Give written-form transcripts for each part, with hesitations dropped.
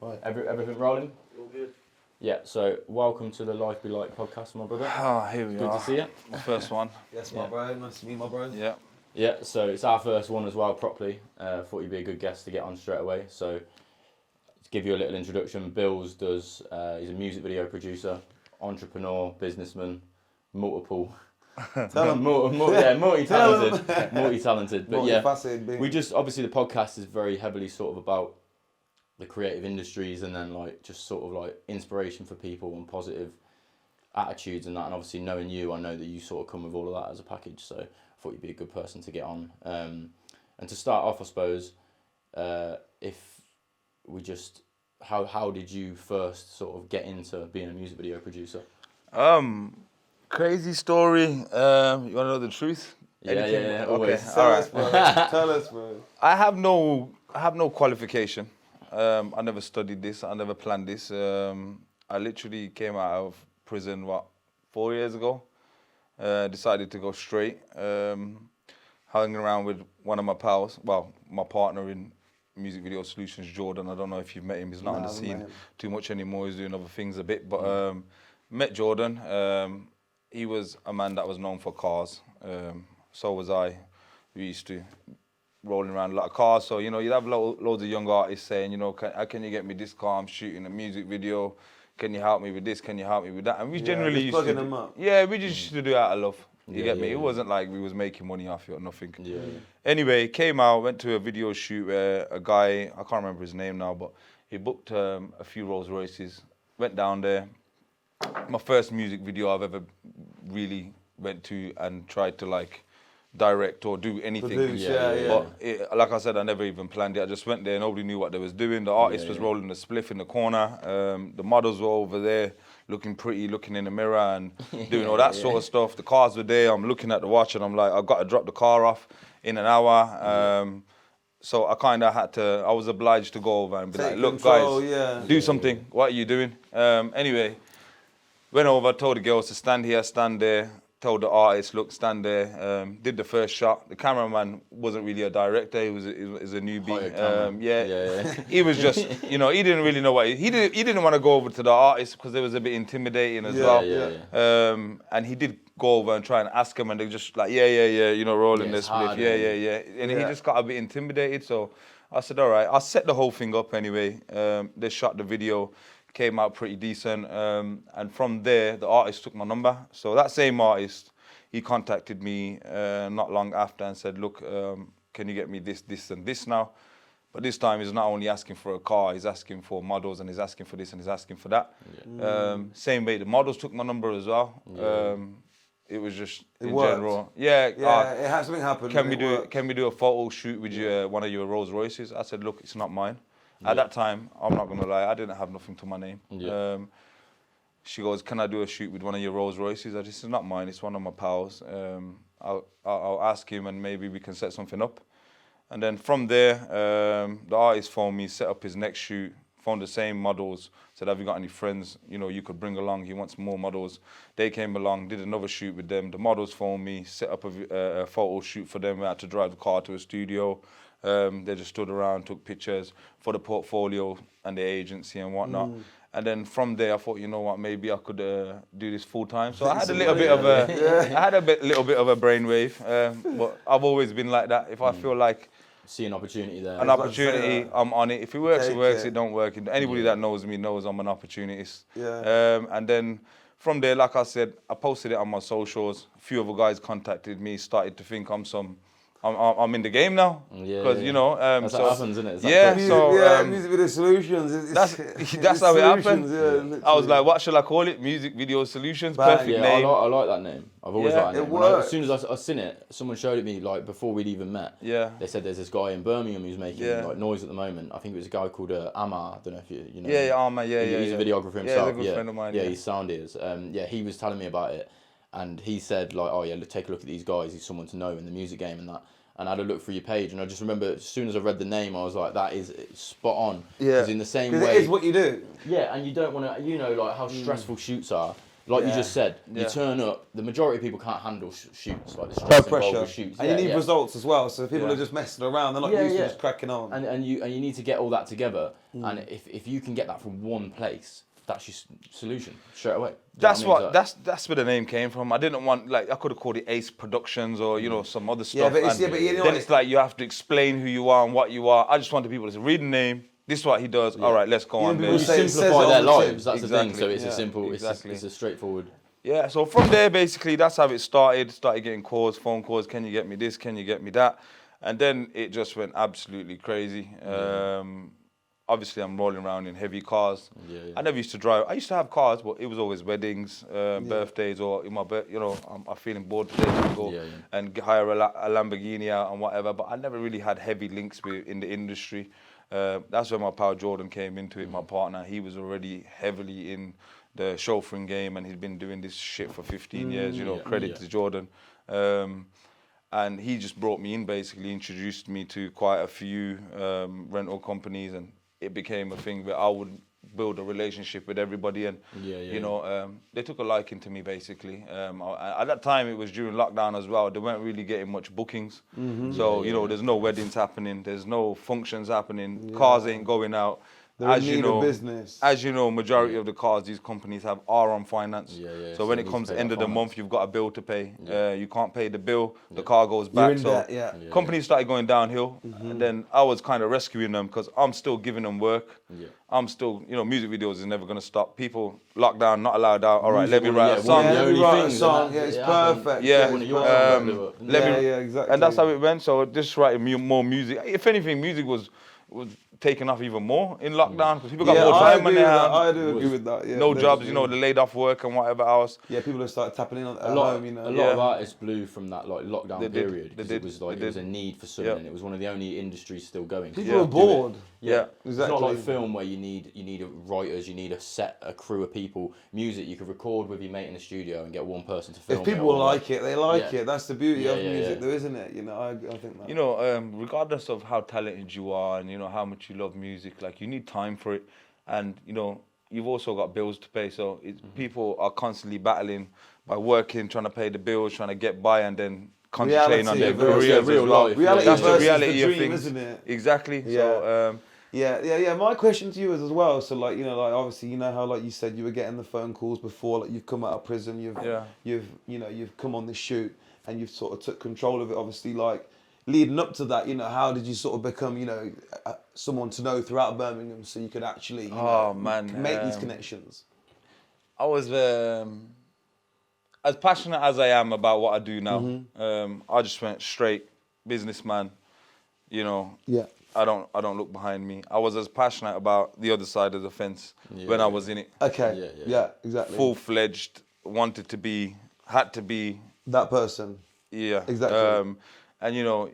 Right. Everything rolling? All good. Yeah, so welcome to the Life Be Like podcast, my brother. Here we Good are. to see you. My first one. Yes, my bro. Nice to meet my bro. Yeah. Yeah, so it's our first one as well, properly. Thought you'd be a good guest to get on straight away. So, to give you a little introduction, Billz does, he's a music video producer, entrepreneur, businessman, multiple. Multi-talented. Multi-talented. But yeah, we just, obviously the podcast is very heavily sort of about the creative industries and then like just sort of like inspiration for people and positive attitudes and that. And obviously knowing you, I know that you sort of come with all of that as a package. So I thought you'd be a good person to get on. And to start off, I suppose, if we just, how did you first sort of get into being a music video producer? Crazy story. You want to know the truth? Yeah, always. Okay. All right. Bro. Tell us, bro. I have no qualification. I never studied this. I never planned this. I literally came out of prison 4 years ago. Decided to go straight. Hanging around with one of my pals. Well, my partner in music video solutions, Jordan. I don't know if you've met him. He's not on the scene too much anymore. He's doing other things a bit. But met Jordan. He was a man that was known for cars. So was I. We used to rolling around a lot of cars. So, you know, you'd have loads of young artists saying, you know, how can you get me this car? I'm shooting a music video. Can you help me with this? Can you help me with that? And we generally used to them up. Yeah, we just used to do it out of love. You get me? Yeah. It wasn't like we was making money off it or nothing. Yeah. Anyway, came out, went to a video shoot where a guy, I can't remember his name now, but he booked a few Rolls Royces, went down there. My first music video I've ever really went to and tried to like direct or do anything. But like I said, I never even planned it. I just went there, nobody knew what they was doing. The artist was rolling a spliff in the corner. The models were over there looking pretty, looking in the mirror and doing all that sort of stuff. The cars were there. I'm looking at the watch and I'm like, I've got to drop the car off in an hour. So I kind of had to, I was obliged to go over and be like, look guys, do something. What are you doing? Anyway, went over, told the girls to stand here, stand there. Told the artist, look, stand there. Did the first shot. The cameraman wasn't really a director. He was a newbie. He was just, you know, he didn't really know what he didn't want to go over to the artist because it was a bit intimidating as well. And he did go over and try and ask him, and they just like, you know, rolling this split. And he just got a bit intimidated. So I said, all right, I'll set the whole thing up anyway. They shot the video. Came out pretty decent, and from there the artist took my number. So that same artist, he contacted me not long after and said, look, can you get me this and this now? But this time he's not only asking for a car, he's asking for models and he's asking for this and he's asking for that. Same way the models took my number as well. It was just in general. It had something happen. Can we do a photo shoot with one of your Rolls Royces? I said, look, it's not mine. At that time, I'm not going to lie, I didn't have nothing to my name. She goes, can I do a shoot with one of your Rolls Royces? I said, it's not mine, it's one of my pals. I'll ask him and maybe we can set something up. And then from there, the artist phoned me, set up his next shoot, phoned the same models, said, have you got any friends, you know, you could bring along, he wants more models. They came along, did another shoot with them. The models phoned me, set up a photo shoot for them. We had to drive the car to a studio. They just stood around, took pictures for the portfolio and the agency and whatnot. And then from there, I thought, you know what, maybe I could do this full time. So I had a little bit of little bit of a brainwave. But I've always been like that. If I feel like see an opportunity there. An opportunity, I'm on it. If it works, it works. It don't work. Anybody that knows me knows I'm an opportunist. And then from there, like I said, I posted it on my socials. A few other guys contacted me, started to think I'm in the game now, because you know. That's how it happens, isn't it? Music Video Solutions. That's how it happened. I was like, what shall I call it? Music Video Solutions. Perfect name. I like that name. I've always liked that name. As soon as I seen it, someone showed it me like before we'd even met. They said there's this guy in Birmingham who's making like noise at the moment. I think it was a guy called Amar. I don't know if you know. Amar. He's a videographer himself. He's a good friend of mine. He's sound is. He was telling me about it. And he said, like, oh yeah, take a look at these guys. He's someone to know in the music game and that. And I had a look through your page, and I just remember as soon as I read the name, I was like, that is spot on. Because in the same way. It is what you do. Yeah, and you don't want to, you know, like how stressful shoots are. Like you just said, you turn up. The majority of people can't handle shoots, like the stress involved with shoots. And you need results as well. So if people are just messing around, they're not used to just cracking on. And you need to get all that together. And if you can get that from one place, that's your solution straight away. That's where the name came from. I didn't want, like, I could have called it Ace Productions or, you know, some other stuff. But you know then it's like you have to explain who you are and what you are. I just wanted people to read the name. This is what he does. All right, let's go on there. You simplify their lives. That's the thing. So it's a simple, it's a straightforward. Yeah, so from there, basically, that's how it started. Started getting calls, phone calls. Can you get me this? Can you get me that? And then it just went absolutely crazy. Obviously, I'm rolling around in heavy cars. I never used to drive. I used to have cars, but it was always weddings, birthdays, or in my you know, I'm feeling bored today to go and hire a Lamborghini out and whatever. But I never really had heavy links in the industry. That's where my pal Jordan came into it. My partner, he was already heavily in the chauffeuring game, and he'd been doing this shit for 15 years. You know, credit to Jordan. And he just brought me in, basically introduced me to quite a few rental companies, and it became a thing where I would build a relationship with everybody, and you know, they took a liking to me, basically. At that time, it was during lockdown as well. They weren't really getting much bookings, so you know, there's no weddings happening, there's no functions happening, cars ain't going out. As you know, majority of the cars these companies have are on finance. So when it comes to end of the month, you've got a bill to pay. You can't pay the bill, the car goes back. Companies started going downhill, and then I was kind of rescuing them because I'm still giving them work. I'm still, you know, music videos is never going to stop. People, lockdown, not allowed out. All right, let me write a song. Let me write a song. It's perfect. Exactly. And that's how it went. So just writing more music. If anything, music was taken off even more in lockdown because people got more time on their hands. I do agree with that. No jobs, you know, they laid off work and whatever else. Yeah, people have started tapping in at home, you know. A lot of artists blew from that like lockdown period because it was like it was a need for something. And it was one of the only industries still going. People were bored. Exactly. It's not like film where you need writers, you need a crew of people. Music, you could record with your mate in the studio and get one person to film. If people like it, they like it. That's the beauty of music, though, isn't it? You know, I think that. You know, regardless of how talented you are and you know how much you love music, like you need time for it, and you know you've also got bills to pay. So people are constantly battling by working, trying to pay the bills, trying to get by, and then concentrating on their careers. Real life. That's the reality of things, isn't it? Exactly. So. Yeah. My question to you is as well. So, like, you know, like obviously, you know how, like you said, you were getting the phone calls before. Like, you've come out of prison. You've come on the shoot, and you've sort of took control of it. Obviously, like leading up to that, you know, how did you sort of become, you know, someone to know throughout Birmingham, so you could actually, you know, make these connections? I was as passionate as I am about what I do now. I just went straight businessman. You know. Yeah. I don't look behind me. I was as passionate about the other side of the fence when I was in it. Okay. Yeah, exactly. Full-fledged, had to be that person. Yeah. Exactly. And you know,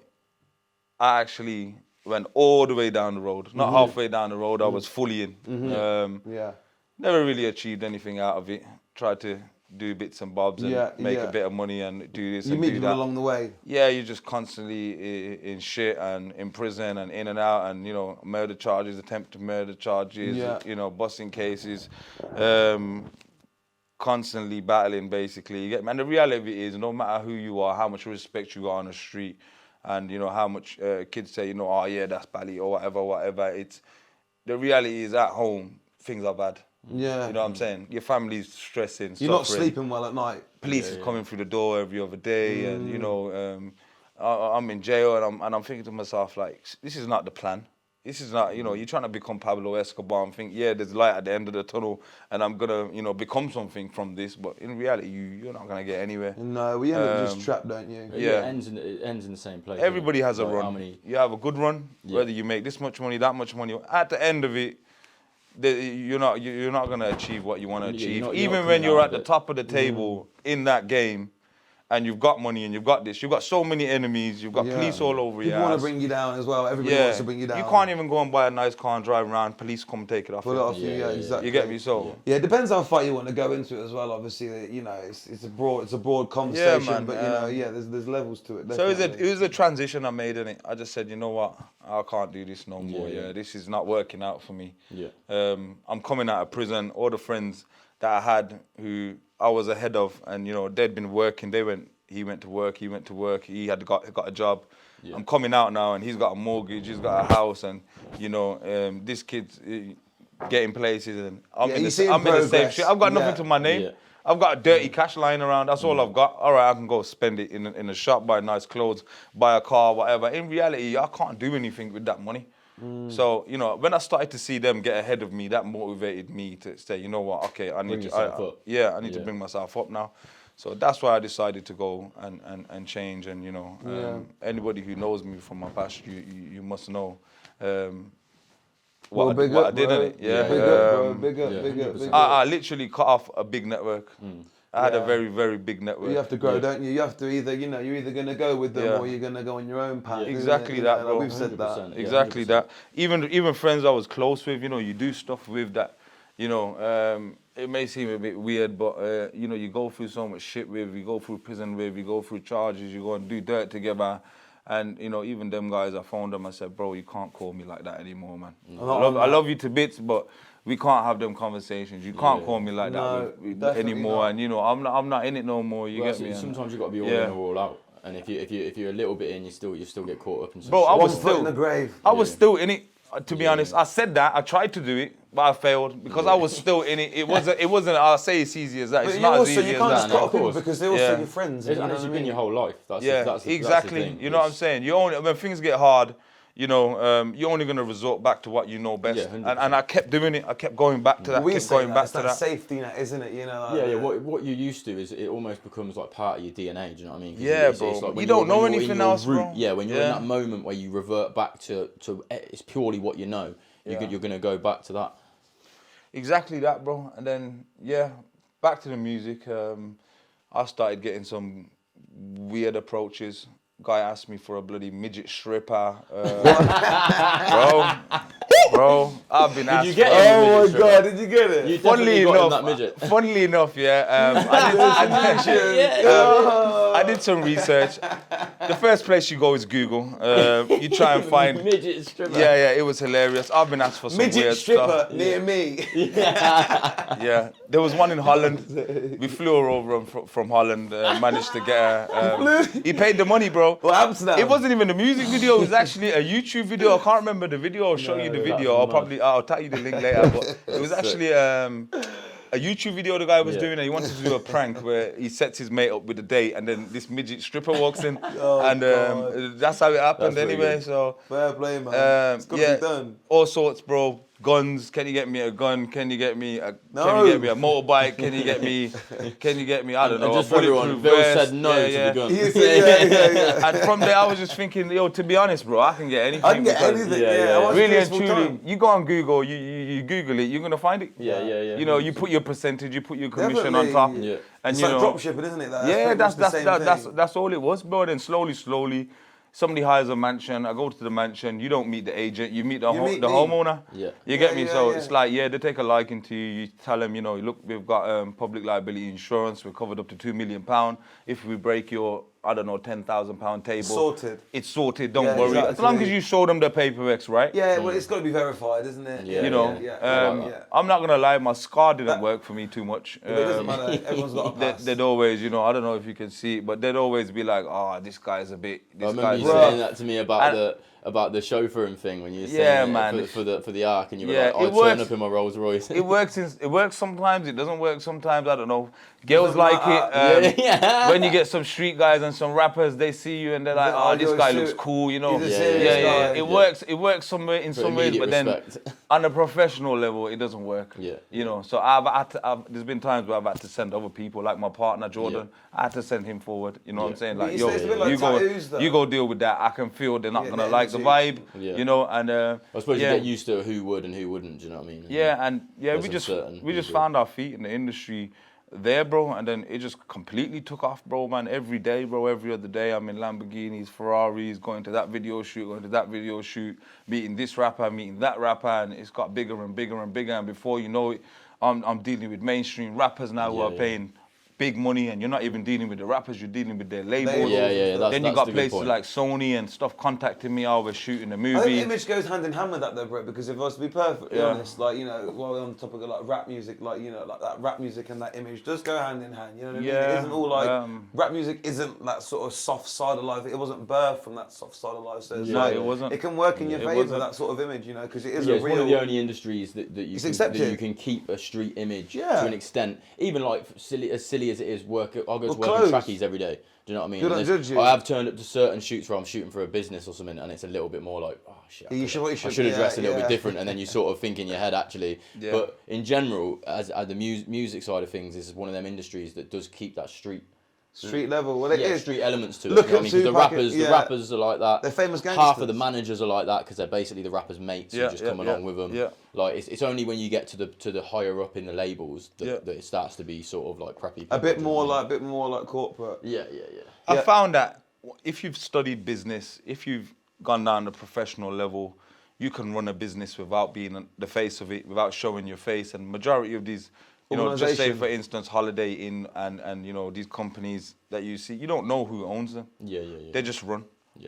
I actually went all the way down the road. Not halfway down the road, I was fully in. Never really achieved anything out of it. Tried to do bits and bobs and make a bit of money and do this and do that. You meet people along the way. Yeah, you're just constantly in shit and in prison and in and out, and you know, murder charges, attempted murder charges, you know, busting cases, constantly battling basically. You get me? And the reality is, no matter who you are, how much respect you got on the street, and you know how much kids say, you know, oh yeah, that's Bally or whatever. It's the reality is at home things are bad. Yeah. You know what I'm saying? Your family's stressing, You're not sleeping well at night. Police is coming through the door every other day, and you know, I'm in jail, and I'm thinking to myself, like, this is not the plan. This is not, you know, you're trying to become Pablo Escobar and think, yeah, there's light at the end of the tunnel, and I'm gonna, you know, become something from this. But in reality, you're not gonna get anywhere. No, we end up just trapped, don't you? Yeah, it ends in the same place. Everybody has a run. You have a good run, whether you make this much money, that much money. At the end of it, you're not gonna achieve what you want to achieve. Even when you're at the top of the table in that game, and you've got money and you've got this, you've got so many enemies, you've got police all over you. People want to bring you down as well. Everybody wants to bring you down. You can't even go and buy a nice car and drive around. Police come take it off. Pull it off you. Yeah, exactly. You get me? So it depends how far you want to go into it as well. Obviously, you know, it's a broad conversation, man, but you know, there's levels to it. Definitely. So it was a transition I made in it. I just said, you know what, I can't do this no more. This is not working out for me. I'm coming out of prison. All the friends that I had who I was ahead of, and they'd been working. He went to work. He had got a job. Yeah. I'm coming out now, and he's got a mortgage. He's got a house, and this kid's getting places, and I'm in the same shit. I've got nothing to my name. Yeah. I've got a dirty cash lying around. That's all I've got. All right, I can go spend it in a shop, buy nice clothes, buy a car, whatever. In reality, I can't do anything with that money. So, when I started to see them get ahead of me, that motivated me to say, you know what, okay, I need to bring myself up now. So that's why I decided to go and change. And, anybody who knows me from my past, you must know what I did in it. Yeah. Big up. I literally cut off a big network. I had a very, very big network. You have to grow, don't you? You have to either, you're either going to go with them or you're going to go on your own path. Exactly that, bro. We've said that. Exactly that. Even friends I was close with, you do stuff with that, it may seem a bit weird, but, you go through so much shit with, you go through prison with, you go through charges, you go and do dirt together. And, even them guys, I phoned them, I said, bro, you can't call me like that anymore, man. I love you to bits, but we can't have them conversations. You can't call me like that anymore. Not. And I'm not in it no more. You get me? Sometimes you got to be all in or all out. And if you're a little bit in, you still get caught up in some shit. I was still in the grave. I was still in it. To be honest, I said that. I tried to do it, but I failed because I was still in it. It wasn't. I'll say it's easy as that. It's not as easy as that. You can't just cut off people because they're also your friends. And it's been your whole life. That's exactly. That's the thing. You know what I'm saying? When things get hard, you're only going to resort back to what you know best. And I kept doing it. I kept going back to that. It's that safety net, isn't it? What you're used to is it almost becomes like part of your DNA. Do you know what I mean? Yeah, bro. It's like you don't know anything else, bro. Yeah, when you're in that moment where you revert back to it's purely what you know. You're going to go back to that. Exactly that, bro. And then back to the music. I started getting some weird approaches. Guy asked me for a bloody midget stripper. Bro, I've been asked. Did you get it? Oh my God, did you get it? You funnily got that midget. Funnily enough, I did some research. The first place you go is Google. You try and find midget stripper. Yeah, it was hilarious. I've been asked for some midget weird stripper stuff. near me. Yeah, there was one in Holland. We flew her over from Holland. Managed to get her. He paid the money, bro. What happened to that? It wasn't even a music video. It was actually a YouTube video. I can't remember the video. I'll show you the video. I'll tell you the link later. But it was actually a YouTube video the guy was doing. And he wanted to do a prank where he sets his mate up with a date, and then this midget stripper walks in, that's how it happened. Anyway, so fair play, man. It's gotta be done. All sorts, bro. Guns. Can you get me a gun? Can you get me a? Can you get me a motorbike? Can you get me? I don't know. Just for everyone, Bill said no to the gun. Yeah. And from there, I was just thinking, to be honest, bro, I can get anything. I can get anything. Really and truly, you go on Google, you Google it, you're gonna find it. Yeah. You put your percentage, you put your commission on top. Yeah. And it's like drop shipping, isn't it? That's all it was, bro. Then slowly. Somebody hires a mansion. I go to the mansion. You don't meet the agent. You meet the homeowner. Yeah. You get me? So it's like, they take a liking to you. You tell them, look, we've got public liability insurance. We're covered up to £2 million. If we break your, I don't know, £10,000 table. It's sorted. Don't worry. Exactly. As long as you show them the paperwork, right? Yeah, well, it's got to be verified, isn't it? I'm not gonna lie. My scar didn't work for me too much. It doesn't matter. Everyone's got a pass. They'd always, I don't know if you can see it, but they'd always be like, this guy's a bit. I remember you saying that to me about the chauffeuring thing when you were saying for the arc, and you were like, I turn up in my Rolls Royce. It works sometimes. It doesn't work sometimes. I don't know. Girls like it. When you get some street guys and some rappers, they see you and they're like, this guy looks cool, It works. It works some ways, but then on a professional level, it doesn't work. Yeah. So there's been times where I've had to send other people, like my partner Jordan. I had to send him forward. You know what I'm saying? Like, you go deal with that. I can feel they're not gonna like the vibe. And I suppose you get used to who would and who wouldn't. Do you know what I mean? We just found our feet in the industry there, bro, and then it just completely took off, bro, man. Every day, bro, every other day, I'm in Lamborghinis, Ferraris, going to that video shoot, meeting this rapper, meeting that rapper, and it's got bigger and bigger and bigger, and before you know it, I'm dealing with mainstream rappers now who are paying big money, and you're not even dealing with the rappers, you're dealing with their labels. Then you got places like Sony and stuff contacting me, we're shooting a movie. I think image goes hand in hand with that though, bro, because if I was to be perfectly honest, like, you know, while we're on the topic of like rap music, like, you know, like that rap music and that image does go hand in hand, you know what I mean? It isn't all like, rap music isn't that sort of soft side of life, it wasn't birthed from that soft side of life, so it's like, it wasn't. It can work in your favour, that sort of image, you know, because it is a real... it's one of the only industries that you can keep a street image to an extent, even like as silly as it is, I'll go to work in trackies every day. Do you know what I mean? I have turned up to certain shoots where I'm shooting for a business or something, and it's a little bit more like, oh shit, I should have dressed a little bit different, and then you sort of think in your head actually. But in general, as the music side of things, is one of them industries that does keep that street level. Well, it is street elements to it. Look you know what I mean? Because the rappers are like that. They're famous gangsters. Half of the managers are like that because they're basically the rappers' mates who just come along with them. Like it's only when you get to the higher up in the labels that it starts to be sort of like preppy. A bit more like corporate. I found that if you've studied business, if you've gone down the professional level, you can run a business without being the face of it, without showing your face. And majority of these, you know, just say for instance, Holiday Inn and you know, these companies that you see, you don't know who owns them. They just run.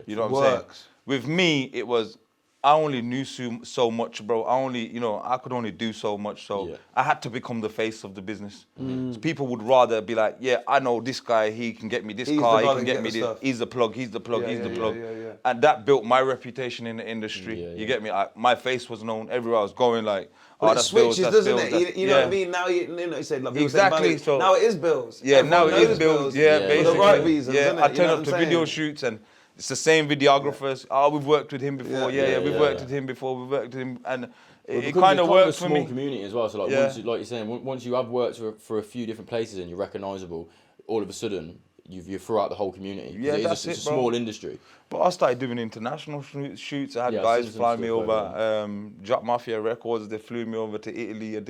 You know what I'm saying? With me, it was, I only knew so much, bro. I could only do so much. So I had to become the face of the business. So people would rather be like, yeah, I know this guy, he can get me this car, he can get me this. He's the plug, he's the plug. And that built my reputation in the industry. You get me? My face was known everywhere I was going, like, it switches, doesn't it? You know what I mean? Now you said like exactly. So now it is Billz. Yeah, now it is Billz. Yeah, basically. For the right reasons. Yeah, I turn up to video shoots and it's the same videographers. We've worked with him before. We've worked with him before. We've worked with him, and it kind of works for me. It's a small community as well. So like, once like you're saying, once you have worked for a few different places and you're recognisable, all of a sudden you're throughout the whole community. It's a small industry. But I started doing international shoots. I had guys fly me over. Drop Mafia Records, they flew me over to Italy. I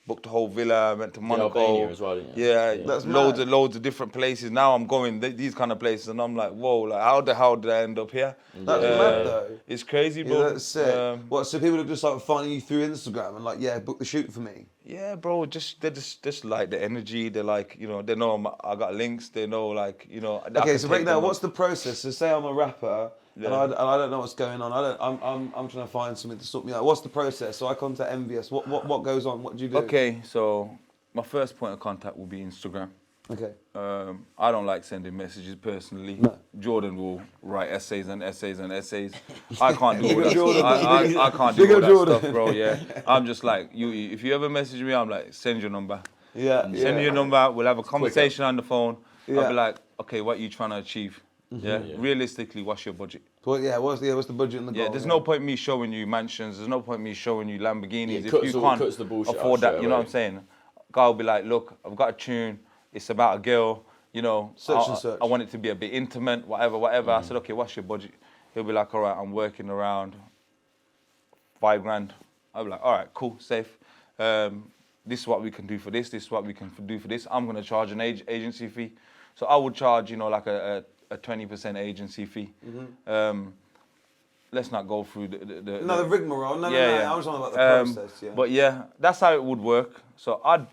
booked a whole villa. I went to Monaco. Albania as well, didn't you? That's loads of different places. Now I'm going these kind of places, and I'm like, whoa! Like, how the hell did I end up here? That's mad though. It's crazy, bro. That's sick. So people are just like finding you through Instagram and like, book the shoot for me. Yeah, bro. They just like the energy. They're like, you know, they know I got links. They know, like, you know. Okay, so right now, what's the process? So say I'm a rapper. And I don't know what's going on. I'm trying to find something to sort me out. What's the process? So I contact MVS. What goes on? What do you do? Okay, so my first point of contact will be Instagram. Okay. I don't like sending messages personally. No. Jordan will write essays and essays and essays. I can't do all that. I can't do all that stuff, bro. Yeah. I'm just like, if you ever message me, I'm like, send your number. Send me your number. We'll have a conversation on the phone. I'll be like, okay, what are you trying to achieve? Realistically, what's your budget? Well, what's the budget and the goal? There's no point me showing you mansions. There's no point me showing you Lamborghinis if you can't afford that. You know what I'm saying? Guy will be like, look, I've got a tune. It's about a girl. You know, I want it to be a bit intimate, whatever. I said, okay, what's your budget? He'll be like, all right, I'm working around $5,000. I'll be like, all right, cool, safe. This is what we can do for this. This is what we can do for this. I'm gonna charge an agency fee. So I would charge, you know, like a 20% agency fee. Let's not go through the rigmarole. No. I was talking about the process. But that's how it would work. So I'd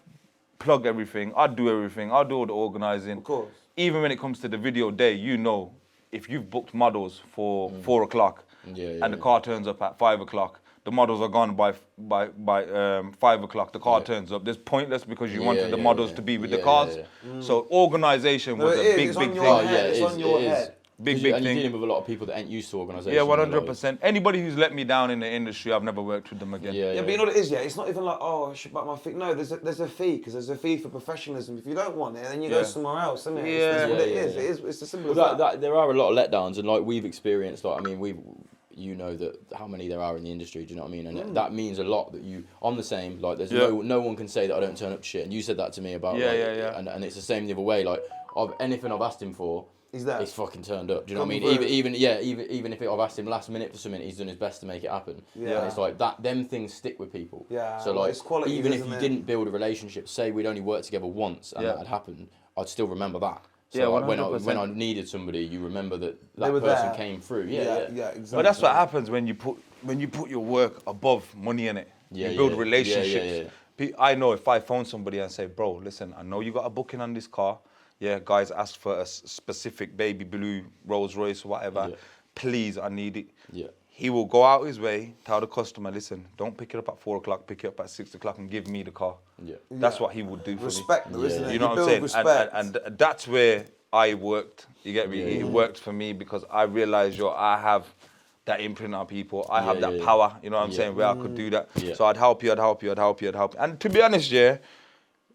plug everything. I'd do everything. I'd do all the organising. Of course. Even when it comes to the video day, you know, if you've booked models for 4 o'clock and the car turns up at 5 o'clock, the models are gone by 5 o'clock. The car turns up. It's pointless because you wanted the models to be with the cars. So organisation was a big thing. It's on your head. Big thing. And you're dealing with a lot of people that ain't used to organisation. Yeah, 100%. Anybody who's let me down in the industry, I've never worked with them again. But you know what it is, it's not even like, I should back my fee. No, there's a fee, because there's a fee for professionalism. If you don't want it, then you go somewhere else, isn't it? It's what it is. It's as simple as that. There are a lot of letdowns, and like we've experienced, like, I mean, you know that how many there are in the industry, do you know what I mean? And that means a lot that you, on the same, like there's no one can say that I don't turn up to shit. And you said that to me about and it's the same the other way. Like anything I've asked him for, he's fucking turned up. Do you know what I mean? Even if I've asked him last minute for something, he's done his best to make it happen. And it's like that. Them things stick with people. So like, it's quality, even if you didn't build a relationship, say we'd only worked together once and that had happened, I'd still remember that. So like when I needed somebody, you remember that person came through. Exactly. But that's what happens when you put your work above money in it. You build relationships. I know if I phone somebody and say, bro, listen, I know you got a booking on this car. Yeah, guys asked for a specific baby blue Rolls Royce or whatever. Yeah. Please, I need it. Yeah. He will go out his way, tell the customer, listen, don't pick it up at 4 o'clock, pick it up at 6 o'clock and give me the car. Yeah. That's what he would do for respect, me. Though, isn't it? You know what I'm saying? Respect. And that's where I worked. You get me? It worked for me because I realized, I have that imprint on people. I have that power, you know what I'm saying, where I could do that. Yeah. So I'd help you. And to be honest,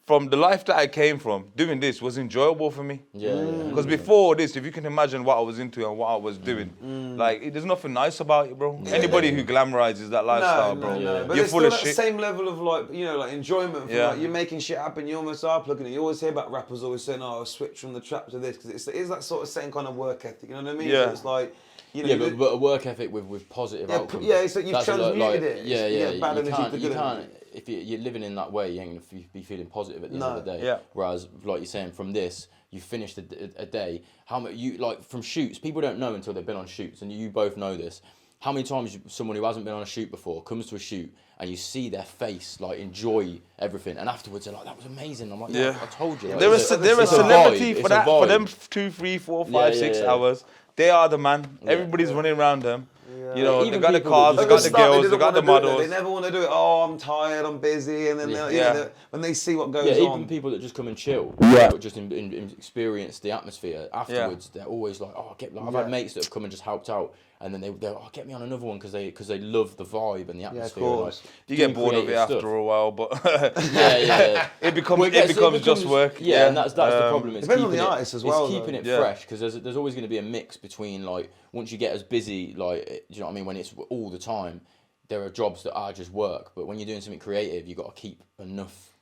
from the life that I came from, doing this was enjoyable for me. Because before this, if you can imagine what I was into and what I was doing, there's nothing nice about it, bro. Anybody who glamorizes that lifestyle, bro, but you're full of shit. The same level of enjoyment. From, you're making shit happen. You almost are plugging it. You always hear about rappers always saying, "Oh, I'll switch from the trap to this," because it's that sort of same kind of work ethic. You know what I mean? Yeah. So it's like. But a work ethic with positive outcomes. Yeah, so you've transmuted it. Bad energy to good. If you're living in that way, you ain't going to be feeling positive at the end of the day. Yeah. Whereas, like you're saying, from this, you finished a day. How much from shoots? People don't know until they've been on shoots, and you both know this. How many times someone who hasn't been on a shoot before comes to a shoot and you see their face enjoy everything, and afterwards they're like, "That was amazing." I'm like, "I told you." They're a celebrity for that. For them 2, 3, 4, 5, 6 hours. They are the man. Everybody's running around them. Yeah. They got the cars, they got the girls, they got the models. They never want to do it. Oh, I'm tired, I'm busy, and then when they see what goes on. Even people that just come and chill, just experience the atmosphere afterwards. They're always like, "Oh, I've had mates that have come and just helped out." And then they'll get me on another one because they love the vibe and the atmosphere. Yeah, of course. You get bored of it after a while, but it becomes just work. Yeah, and that's the problem. It's depends on the artist as well. It's keeping it fresh because there's always going to be a mix between once you get as busy, do you know what I mean? When it's all the time, there are jobs that are just work. But when you're doing something creative, you got to keep enough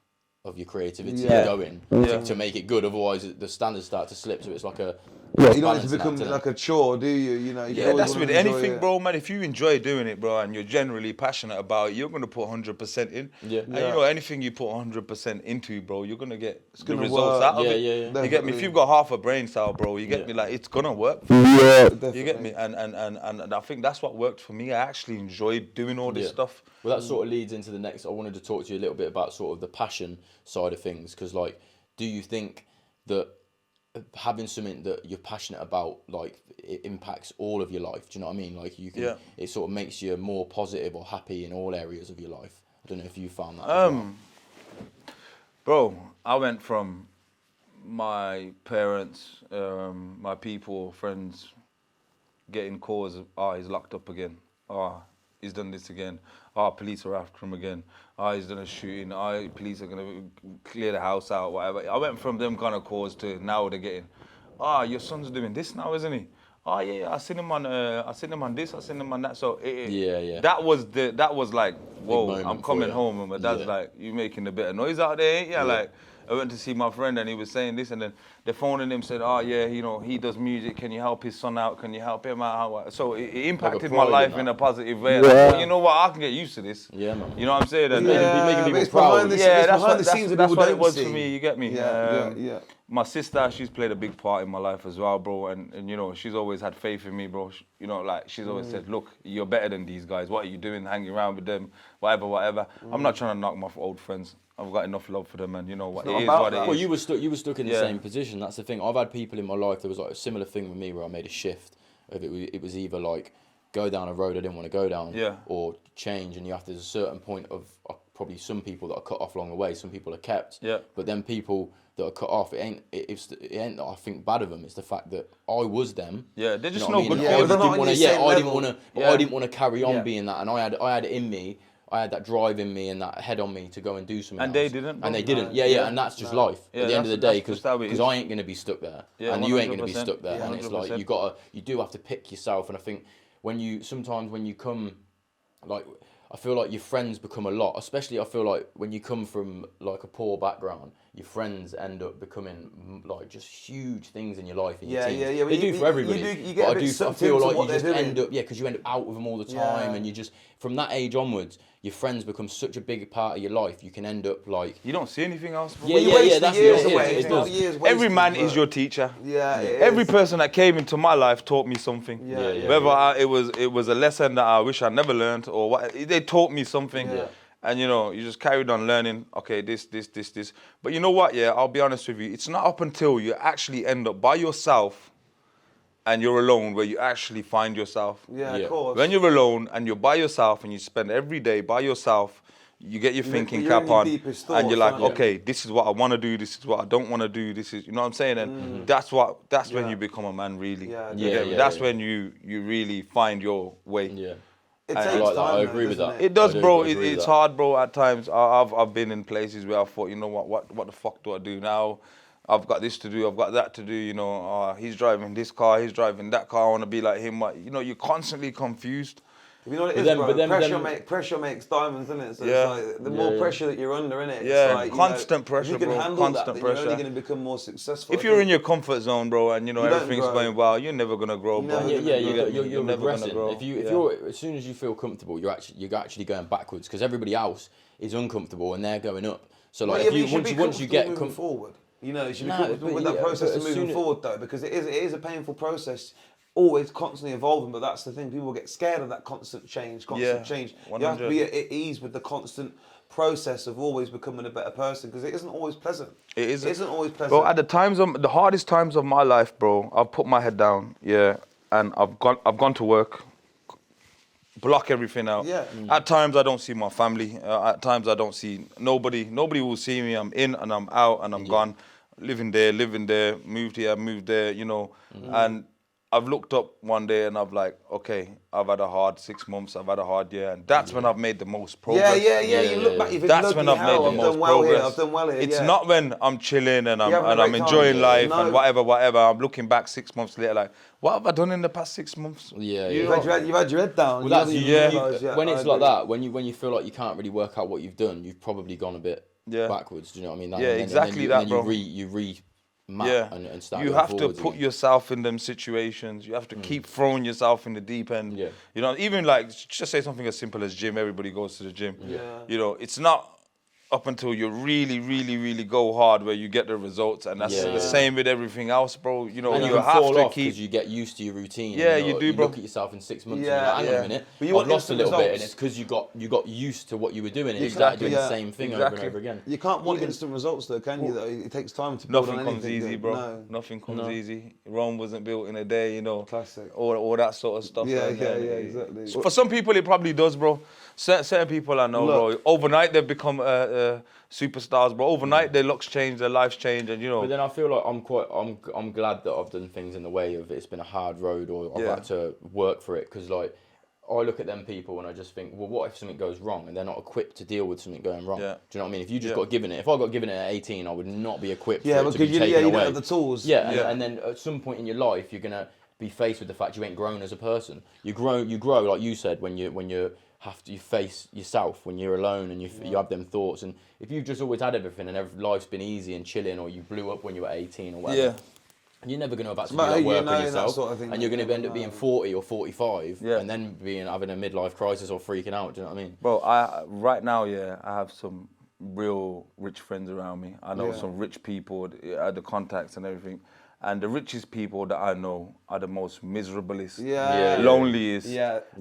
of your creativity going to make it good. Otherwise, the standards start to slip. So it's like a you don't need to become like a chore, do you? That's with anything, bro, man. If you enjoy doing it, bro, and you're generally passionate about it, you're going to put 100% in. And anything you put 100% into, bro, you're going to get the results out of it. You get me? If you've got half a brain cell, bro, you get me? It's going to work. You get me? And I think that's what worked for me. I actually enjoyed doing all this stuff. Well, that sort of leads into the next. I wanted to talk to you a little bit about sort of the passion side of things, because do you think that having something that you're passionate about, it impacts all of your life? Do you know what I mean? You can, it sort of makes you more positive or happy in all areas of your life. I don't know if you found that. As well. Bro, I went from my parents, my people, friends, getting calls. He's locked up again. He's done this again. Police are after him again. He's done a shooting. Police are gonna clear the house out, whatever. I went from them kind of calls to now they're getting, your son's doing this now, isn't he? I seen him on this, I seen him on that. So that was like, whoa, I'm coming home, and my dad's like, you making a bit of noise out there, ain't ya? I went to see my friend and he was saying this, and then they phoned him, said, he does music, can you help his son out, can you help him out? So it impacted my life in a positive way. Well, you know what, I can get used to this. Yeah, man. You know what I'm saying? And making people proud. That's what it was for me, you get me? My sister, she's played a big part in my life as well, bro, and she's always had faith in me, bro. She's always said, look, you're better than these guys. What are you doing hanging around with them? Whatever. I'm not trying to knock my old friends. I've got enough love for them, and you know what, it is what it is. Well, you were stuck in the same position. That's the thing. I've had people in my life. There was a similar thing with me where I made a shift. It was either go down a road I didn't want to go down, or change. And there's a certain point of probably some people that are cut off along the way. Some people are kept. Yeah. But then people that are cut off, it ain't that I think bad of them. It's the fact that I was them. Yeah, they're just no good. I didn't want to carry on being that, and I had it in me. I had that drive in me and that head on me to go and do something and else. They didn't. And they didn't. And that's just life. At the end of the day, because I ain't going to be stuck there, and you ain't going to be stuck there. And it's you do have to pick yourself. And I think when you come, I feel like your friends become a lot. Especially I feel like when you come from a poor background, your friends end up becoming just huge things in your life. In your teams. They do for everybody. I feel like you just end up, because you end up out with them all the time, and you just from that age onwards, your friends become such a big part of your life. You can end up you don't see anything else. Bro. That's years. Every man is your teacher. Every person that came into my life taught me something. Whether it was a lesson that I wish I never learned or what, they taught me something. And, you know, you just carried on learning, okay, this. But you know what, yeah, I'll be honest with you. It's not up until you actually end up by yourself and you're alone where you actually find yourself. Yeah, of course. When you're alone and you're by yourself and you spend every day by yourself, you get your thinking cap on and you're like, okay, this is what I want to do, this is what I don't want to do, this is, you know what I'm saying? And that's when you become a man, really. That's when you really find your way. Yeah. It takes time, I agree with that. It does, bro. It's hard, bro, at times. I've been in places where I thought, you know what the fuck do I do now? I've got this to do, I've got that to do, you know. He's driving this car, he's driving that car, I want to be like him. You know, you're constantly confused. You know what it is, bro? Pressure makes diamonds, isn't it? So it's like, the more pressure that you're under, innit? Yeah, like, constant pressure, bro. If you can handle that, then you're only going to become more successful. If you're in your comfort zone, bro, and you know everything's going well, you're never going to grow, bro. You're never going to grow. If you're, as soon as you feel comfortable, you're actually going backwards, because everybody else is uncomfortable and they're going up. So like, once you get forward, you know, you should be comfortable with that process of moving forward, though, because it is a painful process. Always constantly evolving, but that's the thing. People get scared of that constant change. 100. You have to be at ease with the constant process of always becoming a better person, because it isn't always pleasant. It isn't always pleasant. Bro, at the hardest times of my life, bro, I've put my head down, and I've gone to work, block everything out. Yeah. At times I don't see my family. At times I don't see nobody. Nobody will see me. I'm in and I'm out and I'm gone. Living there, moved here, moved there, you know, and I've looked up one day and I've like, okay, I've had a hard 6 months, I've had a hard year, and that's when I've made the most progress. You look back, that's when I've made the most progress. I've done well here. It's not when I'm chilling and I'm enjoying life and whatever. I'm looking back 6 months later, like, what have I done in the past 6 months? You've had your head down. Well, when it's like that, when you feel like you can't really work out what you've done, you've probably gone a bit backwards. Do you know what I mean? Exactly that, bro. You and start you have to put yourself in them situations. You have to keep throwing yourself in the deep end. You know, even like, just say something as simple as gym. Everybody goes to the gym. You know, it's not up until you really, really, really go hard where you get the results, and that's the same with everything else, bro. You know, you have to keep, because you get used to your routine. You do, bro. Look at yourself in 6 months and you're like, hang on a minute, I've lost a little bit, and it's because you got used to what you were doing, and you started doing the same thing over and over again. You can't want instant results, though, can you? Though it takes time to build on anything. Nothing comes easy, bro. No. Nothing comes easy. Rome wasn't built in a day, you know. Classic. All that sort of stuff. Exactly. For some people, it probably does, bro. Certain people I know, bro. Overnight, they've become superstars, bro. Overnight, their looks change, their lives change, and you know. But then I feel like I'm glad that I've done things in the way of it's been a hard road, or I've had to work for it, because like I look at them people and I just think, well, what if something goes wrong and they're not equipped to deal with something going wrong? Do you know what I mean? If you just got given it, if I got given it at 18, I would not be equipped for it to be taken away. You don't have the tools. And then at some point in your life, you're gonna be faced with the fact you ain't grown as a person. You grow, like you said, when you face yourself, when you're alone and you have them thoughts. And if you've just always had everything and life's been easy and chilling, or you blew up when you were 18 or whatever, you're never going to have actually like work on yourself, sort of thing, and you're going to end up being 40 or 45 and then having a midlife crisis or freaking out. Do you know what I mean? Bro, right now, I have some real rich friends around me. I know some rich people, the contacts and everything. And the richest people that I know are the most miserablest, loneliest.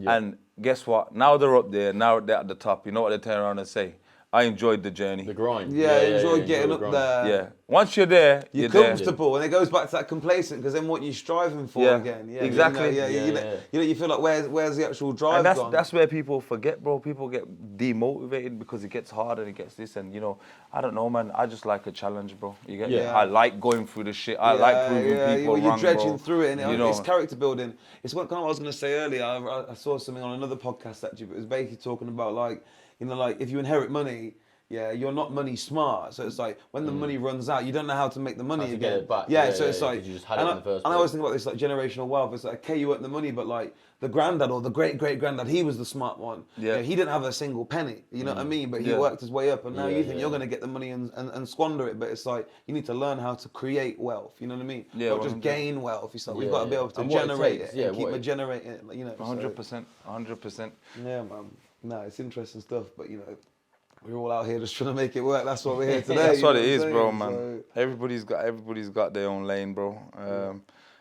And guess what? Now they're up there, now they're at the top. You know what they turn around and say? I enjoyed the journey. The grind. Enjoy getting up there. Yeah. Once you're there, you're comfortable, and it goes back to that complacent, because then what you're striving for again. Exactly. You feel like where's the actual drive and gone? that's where people forget, bro. People get demotivated because it gets hard and it gets this, and you know, I don't know, man. I just like a challenge, bro. You get me? I like going through the shit. I like proving people wrong, you're dredging bro. through it, and it's character building. It's what I was going to say earlier. I saw something on another podcast actually, but it was basically talking about like, you know, like if you inherit money. You're not money smart, so it's like when the money runs out, you don't know how to make the money again. Get it back. So it's like, you just had it in the first place. And I always think about this like generational wealth. It's like, okay, you earn the money, but like the granddad or the great granddad, he was the smart one. He didn't have a single penny. You know what I mean? But he worked his way up, and now you think you're gonna get the money and squander it. But it's like you need to learn how to create wealth. You know what I mean? Not just gain wealth. It's like we've got to be able to generate it and keep generating it. You know, 100%. Yeah, man. No, it's interesting stuff, but you know. We're all out here just trying to make it work. That's what we're here today. That's what it is, bro, man. So everybody's got their own lane, bro.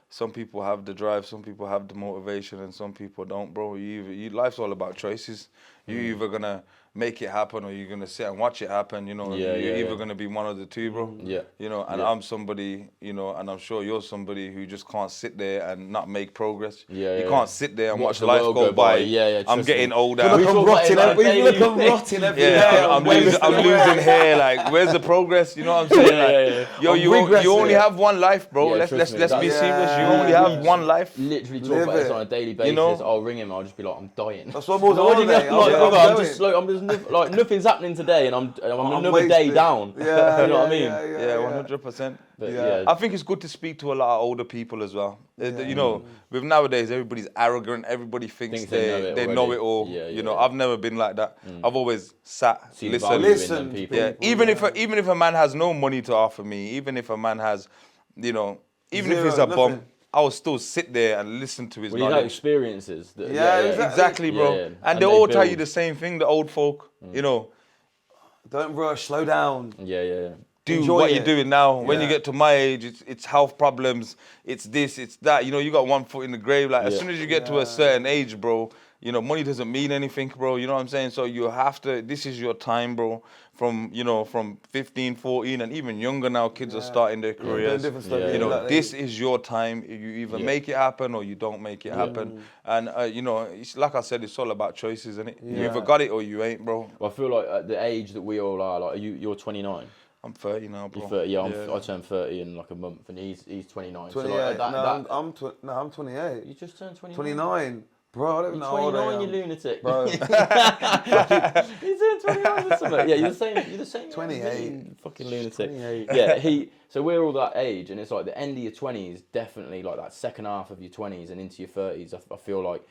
Some people have the drive, some people have the motivation, and some people don't, bro. Life's all about choices. You're either gonna make it happen or you're going to sit and watch it happen, you know. You're either going to be one of the two, bro. Yeah. You know, and I'm somebody, you know, and I'm sure you're somebody who just can't sit there and not make progress. You can't sit there and watch life go by. I'm getting older. We look rotting every day. I'm losing hair. Like, where's the progress? You know what I'm saying? Like, you only have one life, bro. Let's be serious. You only have one life. Literally talk about this on a daily basis. You know? I'll ring him. I'll just be like, I'm dying. That's what I'm just like nothing's happening today, and I'm another day down. Yeah, you know what I mean? Yeah, 100%. I think it's good to speak to a lot of older people as well. You know, with nowadays everybody's arrogant. Everybody thinks they know it all. You know, I've never been like that. I've always sat, listened. Yeah, even if a man has no money to offer me, even if a man has, you know, even if he's a bum, I will still sit there and listen to his knowledge. You have experiences. Exactly, bro. Yeah. And they all tell you the same thing, the old folk, you know. Don't rush, slow down. Yeah. Do what you're doing now. When you get to my age, it's health problems, it's this, it's that. You know, you got one foot in the grave. Like, as soon as you get to a certain age, bro, you know, money doesn't mean anything, bro. You know what I'm saying? So you have to, this is your time, bro. From 15, 14, and even younger now, kids are starting their careers. You know, this is your time. You either make it happen or you don't make it happen. And, you know, it's, like I said, it's all about choices, isn't it? You either got it or you ain't, bro. Well, I feel like at the age that we all are, like, you're 29. I'm 30 now, bro. You're 30, I turn 30 in like a month, and he's 29. 28. So like I'm 28. You just turned 29. 29. Bro, I don't know how old I am. 29, you lunatic. Bro. You turned 29 or something. Yeah, you're the same. 28. Fucking lunatic. 28. Yeah, so we're all that age, and it's like the end of your 20s, definitely like that second half of your 20s and into your 30s, I feel like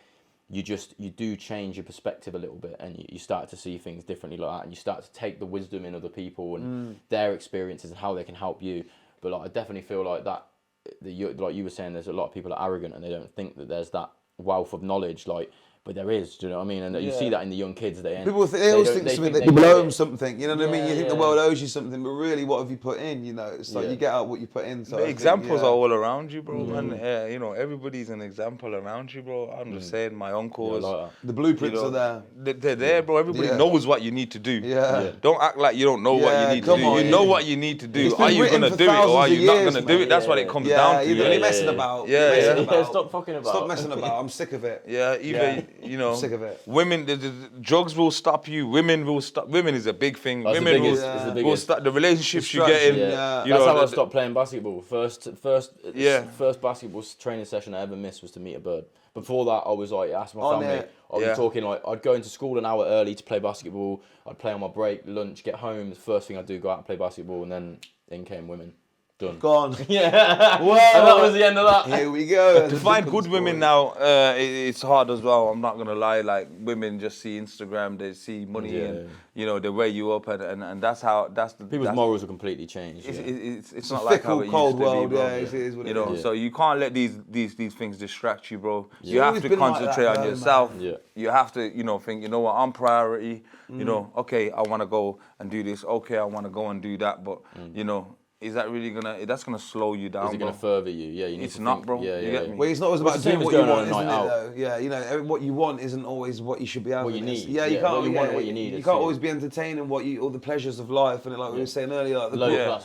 you do change your perspective a little bit, and you start to see things differently like that, and you start to take the wisdom in other people and their experiences and how they can help you. But like, I definitely feel like that, like you were saying, there's a lot of people that are arrogant and they don't think that there's that wealth of knowledge, like, but there is. Do you know what I mean? And you see that in the young kids. They always think something that people owe them something. You know what I mean? You think the world owes you something, but really, what have you put in? You know, it's like you get out what you put in. So the examples are all around you, bro. And you know, everybody's an example around you, bro. I'm just saying, my uncles, the blueprints are there. They're there, bro. Everybody knows what you need to do. Don't act like you don't know what you need to do. You know what you need to do. Are you gonna do it or are you not gonna do it? That's what it comes down to. You're really messing about. Stop fucking about. Stop messing about. I'm sick of it. You know, I'm sick of it. Women, the drugs will stop you. Women will stop. Women is a big thing. Women will stop the relationships you get in. That's how I stopped playing basketball. First basketball training session I ever missed was to meet a bird. Before that, I was like, asked my family. I'd be talking like, I'd go into school an hour early to play basketball. I'd play on my break, lunch, get home. The first thing I'd do, go out and play basketball, and then in came women. Done. Gone. Yeah. Whoa. And that was the end of that. Here we go. To find good women now, it's hard as well. I'm not gonna lie. Like, women just see Instagram, they see money, and you know, they weigh you up, and that's the people's morals are completely changed. It's not like how it cold used to world, be, bro. it is what you know, so you can't let these things distract you, bro. Yeah. You have to concentrate on yourself. Man. You have to, you know, think, you know what, I'm priority. You know, okay, I want to go and do this. Okay, I want to go and do that, but you know. Is that really that's gonna slow you down? Is it gonna further you? Yeah, you need it's not, bro. You get me? Well, it's not always about doing what you want, isn't it? Though? Yeah, you know, what you want isn't always what you should be having. What you need. Yeah, you can't. What you want, what you need. You can't always be entertaining all the pleasures of life, and like we were saying earlier, like the low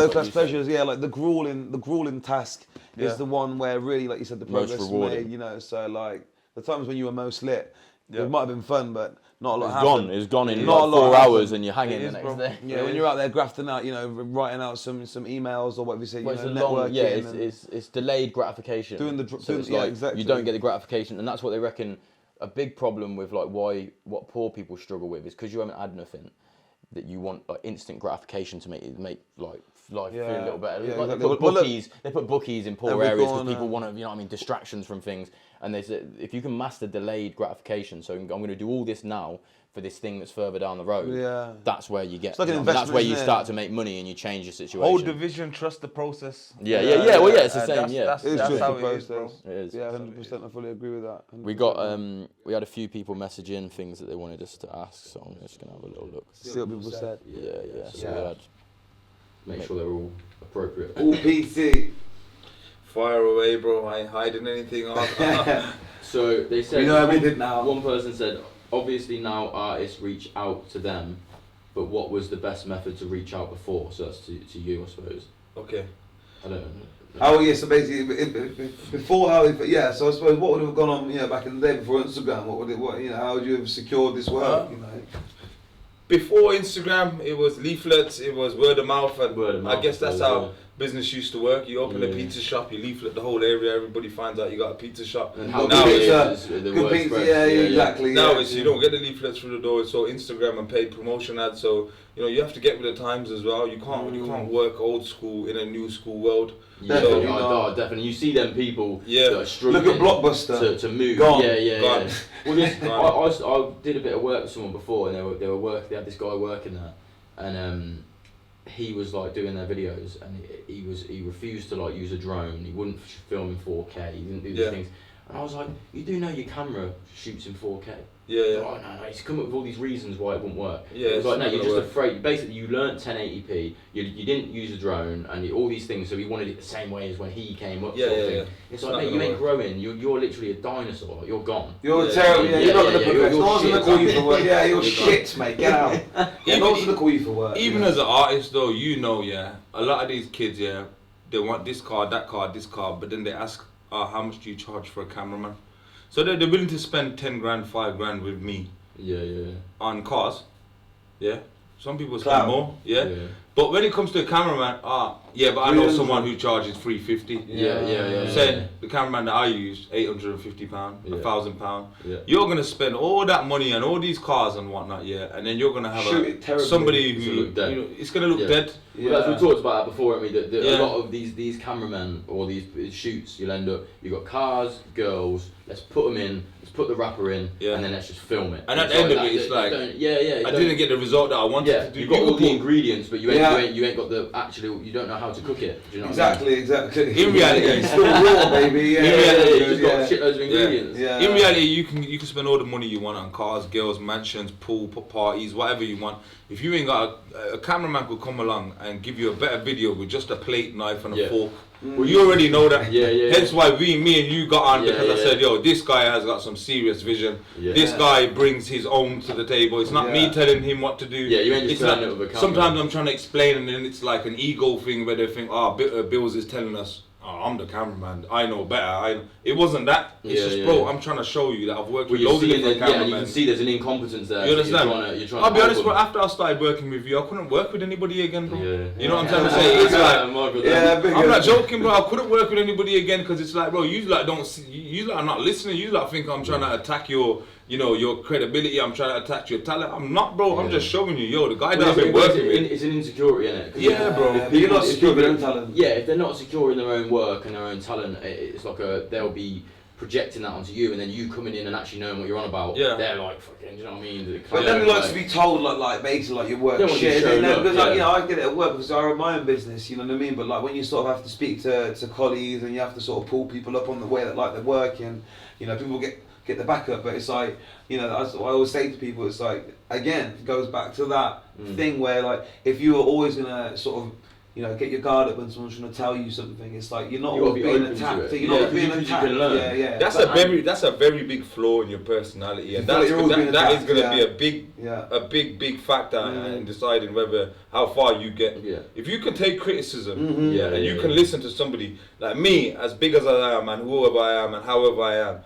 class pleasures. Yeah, like the grueling task is the one where really, like you said, the progress is made. You know, so like the times when you were most lit, it might have been fun, but not a lot happened. It's gone in like 4 hours, and you're hanging the next day. Yeah, when you're out there grafting out, you know, writing out some emails or whatever you say, it's delayed gratification. Exactly. You don't get the gratification, and that's what they reckon. A big problem with like what poor people struggle with is because you haven't had nothing, that you want like instant gratification to make like life feel a little better. Yeah, like exactly. They put bookies in poor areas because people want to, you know what I mean, distractions from things. And they said, if you can master delayed gratification, so I'm going to do all this now for this thing that's further down the road, that's where you get, it's like an investment, that's where you start to make money and you change your situation. Hold the vision, trust the process. Well, it's the same, That's how it is, bro. It is. Yeah, 100%, I fully agree with that. 100%. We got, we had a few people message in things that they wanted us to ask, so I'm just going to have a little look. See what people said. Yeah. So we had, make sure they're all appropriate. All PC. Fire away, bro. I ain't hiding anything. So they said, we know everything now. One person said, obviously now artists reach out to them, but what was the best method to reach out before? So that's to you, I suppose. Okay. I don't know. Oh yeah, so basically before how, yeah. So I suppose what would have gone on, back in the day before Instagram? How would you have secured this work? Before Instagram, it was leaflets, it was word of mouth, and word of mouth, I guess that's how business used to work. You open a pizza shop, you leaflet the whole area, everybody finds out you got a pizza shop. And how now it's good pizza, exactly. Now it's you don't get the leaflets through the door. So Instagram and paid promotion ads. So you have to get with the times as well. You can't work old school in a new school world. Yeah, so, definitely. You see them people that are struggling. Look at Blockbuster to move. Gone. Yeah. Well, I did a bit of work with someone before, and they had this guy working there, and he was like doing their videos, and he refused to like use a drone. He wouldn't film in 4K. He didn't do these things. And I was like, you do know your camera shoots in 4K? Yeah. Oh no, he's come up with all these reasons why it wouldn't work. Yeah, it was like, no, you're just afraid. Basically, you learnt 1080p. You didn't use a drone and all these things. So he wanted it the same way as when he came up. Yeah. It's like, mate, you ain't growing. You're literally a dinosaur. You're gone. You're terrible. You're not gonna progress. No one's gonna call you for work. Yeah, you're shit, mate. Get out. No one's gonna call you for work. Even as an artist, though, a lot of these kids, they want this car, that car, this car, but then they ask, how much do you charge for a cameraman? So they're willing to spend 10 grand, 5 grand with me. On cars, Some people spend more, But when it comes to a cameraman, but I know someone who charges $350. Saying the cameraman that I use, £850, £1,000. You're gonna spend all that money on all these cars and whatnot, and then you're gonna have somebody who it's gonna look dead. Well, we talked about that before, haven't we? That a lot of these cameramen or these shoots, you'll end up, you've got cars, girls, let's put them in, let's put the rapper in, and then let's just film it. And at the end of it, it's like, I didn't get the result that I wanted to do. You've got all the ingredients, but you ain't got the you don't know how to cook it. Do you know what I mean? Exactly. In reality, it's still raw, baby. In reality, you've just got shitloads of ingredients. In reality, you can spend all the money you want on cars, girls, mansions, pool, parties, whatever you want. If you ain't got a cameraman could come along and give you a better video with just a plate, knife, and a fork. Well, you already know that. Hence why me and you got on because I said, yo, this guy has got some serious vision. This guy brings his own to the table. It's not me telling him what to do. You ain't just turning it with a camera. Sometimes I'm trying to explain and then it's like an ego thing where they think, Billz is telling us, I'm the cameraman, I know better. It wasn't that. It's just, bro, I'm trying to show you that I've worked with loads of different cameramen. You can see there's an incompetence there. You understand? I'll be honest, bro, after I started working with you, I couldn't work with anybody again, bro. You know what I'm trying to say? It's like, I'm not joking, bro. I couldn't work with anybody again because it's like, bro, you like don't see, you like not listening. You like think I'm trying to attack your credibility. I'm trying to attack your talent. I'm not, bro. I'm just showing you, yo, the guy that I've been working with. It's an insecurity, isn't it? Yeah, bro. You're not secure in their own talent. Yeah, if they're not secure in their own work and their own talent, it's like they'll be projecting that onto you, and then you coming in and actually knowing what you're on about. They're like, fucking, do you know what I mean? But then they like to be told like basically like your work shit. Because I get it at work because I run my own business. You know what I mean? But like when you sort of have to speak to colleagues and you have to sort of pull people up on the way that like they're working, people get the backup, but it's like, as I always say to people, it's like, again, it goes back to that thing where like, if you are always gonna sort of, get your guard up when someone's trying to tell you something, it's like, you're not always being attacked. You're not being attacked. That's a very big flaw in your personality, and that is gonna be a big factor in deciding how far you get. If you can take criticism, and you can listen to somebody like me, as big as I am, and whoever I am, and however I am,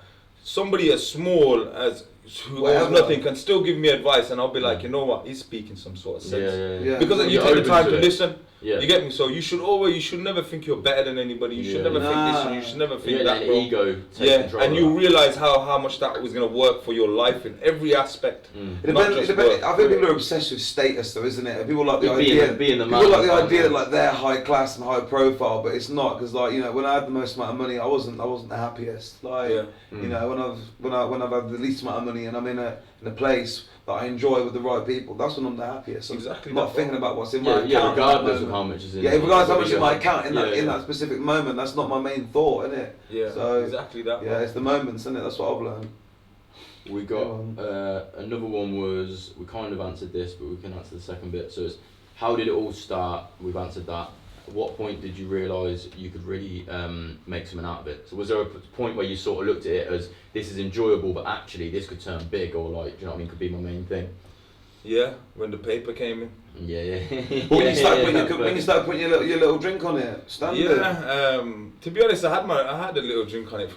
somebody as small as who has nothing can still give me advice, and I'll be like, you know what, he's speaking some sort of sense. Because you take the time to listen. You get me? So you should never think you're better than anybody. You should never think this, and you should never think that, bro. Ego and you realize how much that was gonna work for your life in every aspect. I think people are obsessed with status, though, isn't it? People like the idea. People like the idea that like they're high class and high profile, but it's not, because like when I had the most amount of money, I wasn't the happiest. Like when I've had the least amount of money and I'm in a place that I enjoy with the right people, that's when I'm the happiest. Exactly. I'm not thinking about what's in my account. Regardless of how much is in. Regardless of how much in my account in that specific moment, that's not my main thought, isn't it? So exactly that. It's the moments, isn't it? That's what I've learned. We got another one was, we kind of answered this, but we can answer the second bit. So it's, how did it all start? We've answered that. at what point did you realise you could really make something out of it? So was there a point where you sort of looked at it as, this is enjoyable, but actually this could turn big, or like, do you know what I mean, could be my main thing? Yeah, when the paper came in. Yeah. When you start putting your little drink on it, standard. Yeah, to be honest, I had a little drink on it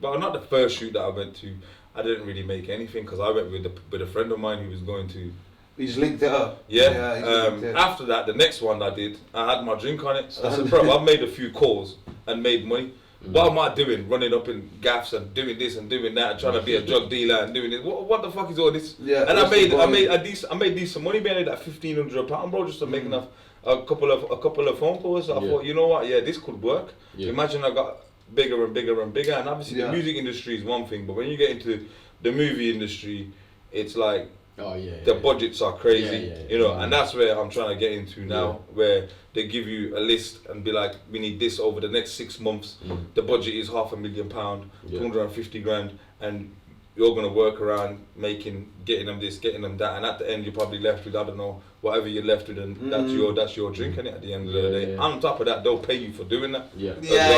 but not the first shoot that I went to. I didn't really make anything because I went with a friend of mine who was going to. You just linked it up. Yeah. After that, the next one I did, I had my drink on it. So I said, bro, I've made a few calls and made money. What am I doing? Running up in gaffs and doing this and doing that, and trying to be a drug dealer and doing this. What the fuck is all this? Yeah. And I made decent money, barely that £1,500, bro, just to make enough a couple of phone calls. So I thought, you know what? Yeah, this could work. Yeah. Imagine I got bigger and bigger and bigger, and obviously the music industry is one thing, but when you get into the movie industry, it's like the budgets are crazy, you know, and that's where I'm trying to get into now, where they give you a list and be like, we need this over the next 6 months. The budget is £500,000, 250 grand, and you're gonna work around getting them this, getting them that, and at the end you're probably left with, I don't know, whatever you're left with, and that's your drink, innit, at the end of the day. Yeah. On top of that, they'll pay you for doing that. Yeah,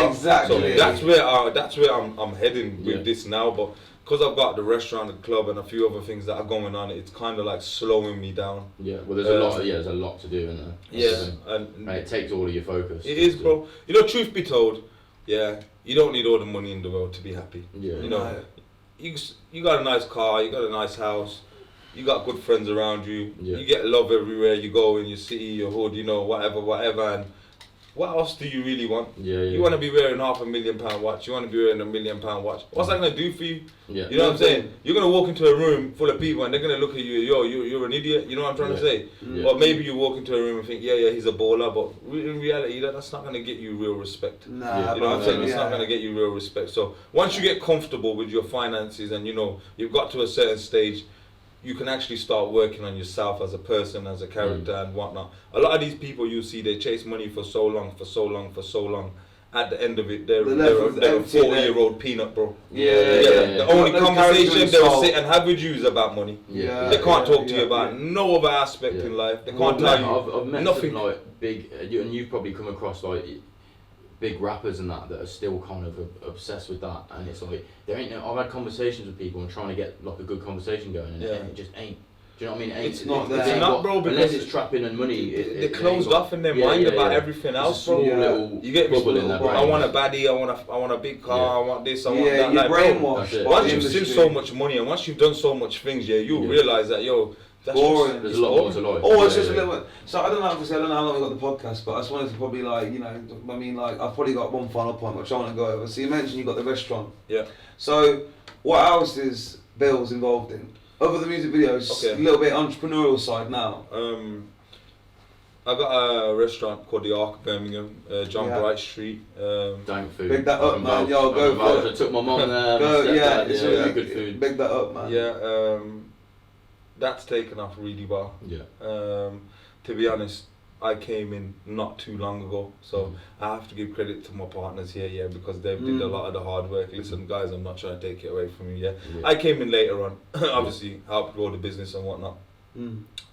exactly. So that's where I'm heading with this now, but because I've got the restaurant, the club, and a few other things that are going on, it's kind of like slowing me down. Yeah, well, there's a lot to do, isn't there? Yeah, and it takes all of your focus. It is, bro. You know, truth be told, you don't need all the money in the world to be happy. Yeah. You know, you got a nice car, you got a nice house, you got good friends around you, you get love everywhere you go in your city, your hood, you know, whatever, and what else do you really want? You want to be wearing £500,000 watch, you want to be wearing £1 million watch. What's that going to do for you? You know what I'm saying? You're going to walk into a room full of people and they're going to look at you, you're an idiot, you know what I'm trying to say? Or maybe you walk into a room and think, he's a baller, but in reality, that's not going to get you real respect. Nah, you know what I'm saying? It's not going to get you real respect. So once you get comfortable with your finances and, you know, you've got to a certain stage, you can actually start working on yourself as a person, as a character and whatnot. A lot of these people you see, they chase money for so long. At the end of it, they're a 40-year-old peanut, bro. The only conversation they'll sit and have with you is about money. They can't talk to you about no other aspect in life. They can't tell you I've met nothing. Some, like, big, and you've probably come across like big rappers and that are still kind of obsessed with that, and it's like I've had conversations with people and trying to get like a good conversation going, and it just ain't. Do you know what I mean? It's not, bro, because unless it's trapping and money. They're closed off in their mind about everything else, bro. You get me? I want a baddie, I want a big car, I want this, I want that. You're brainwashed. Once you've seen so much money and once you've done so much things, you'll realise that that's boring. There's a lot more to life. It's just a little bit. So I don't know how long we got the podcast, but I just wanted to probably I've probably got one final point which I want to go over. So you mentioned you got the restaurant. Yeah. So what else is Billz involved in? Other than music videos, a little bit entrepreneurial side now. I got a restaurant called The Ark, Birmingham, John Bright Street. Dank food. Big that up, man. Yo, go for it. I took my mum there. It's really good food. Big that up, man. Yeah, that's taken off really well. Yeah. To be honest, I came in not too long ago, so I have to give credit to my partners here, because they've did a lot of the hard work. Listen, guys, I'm not trying to take it away from you. I came in later on, obviously helped grow the business and whatnot.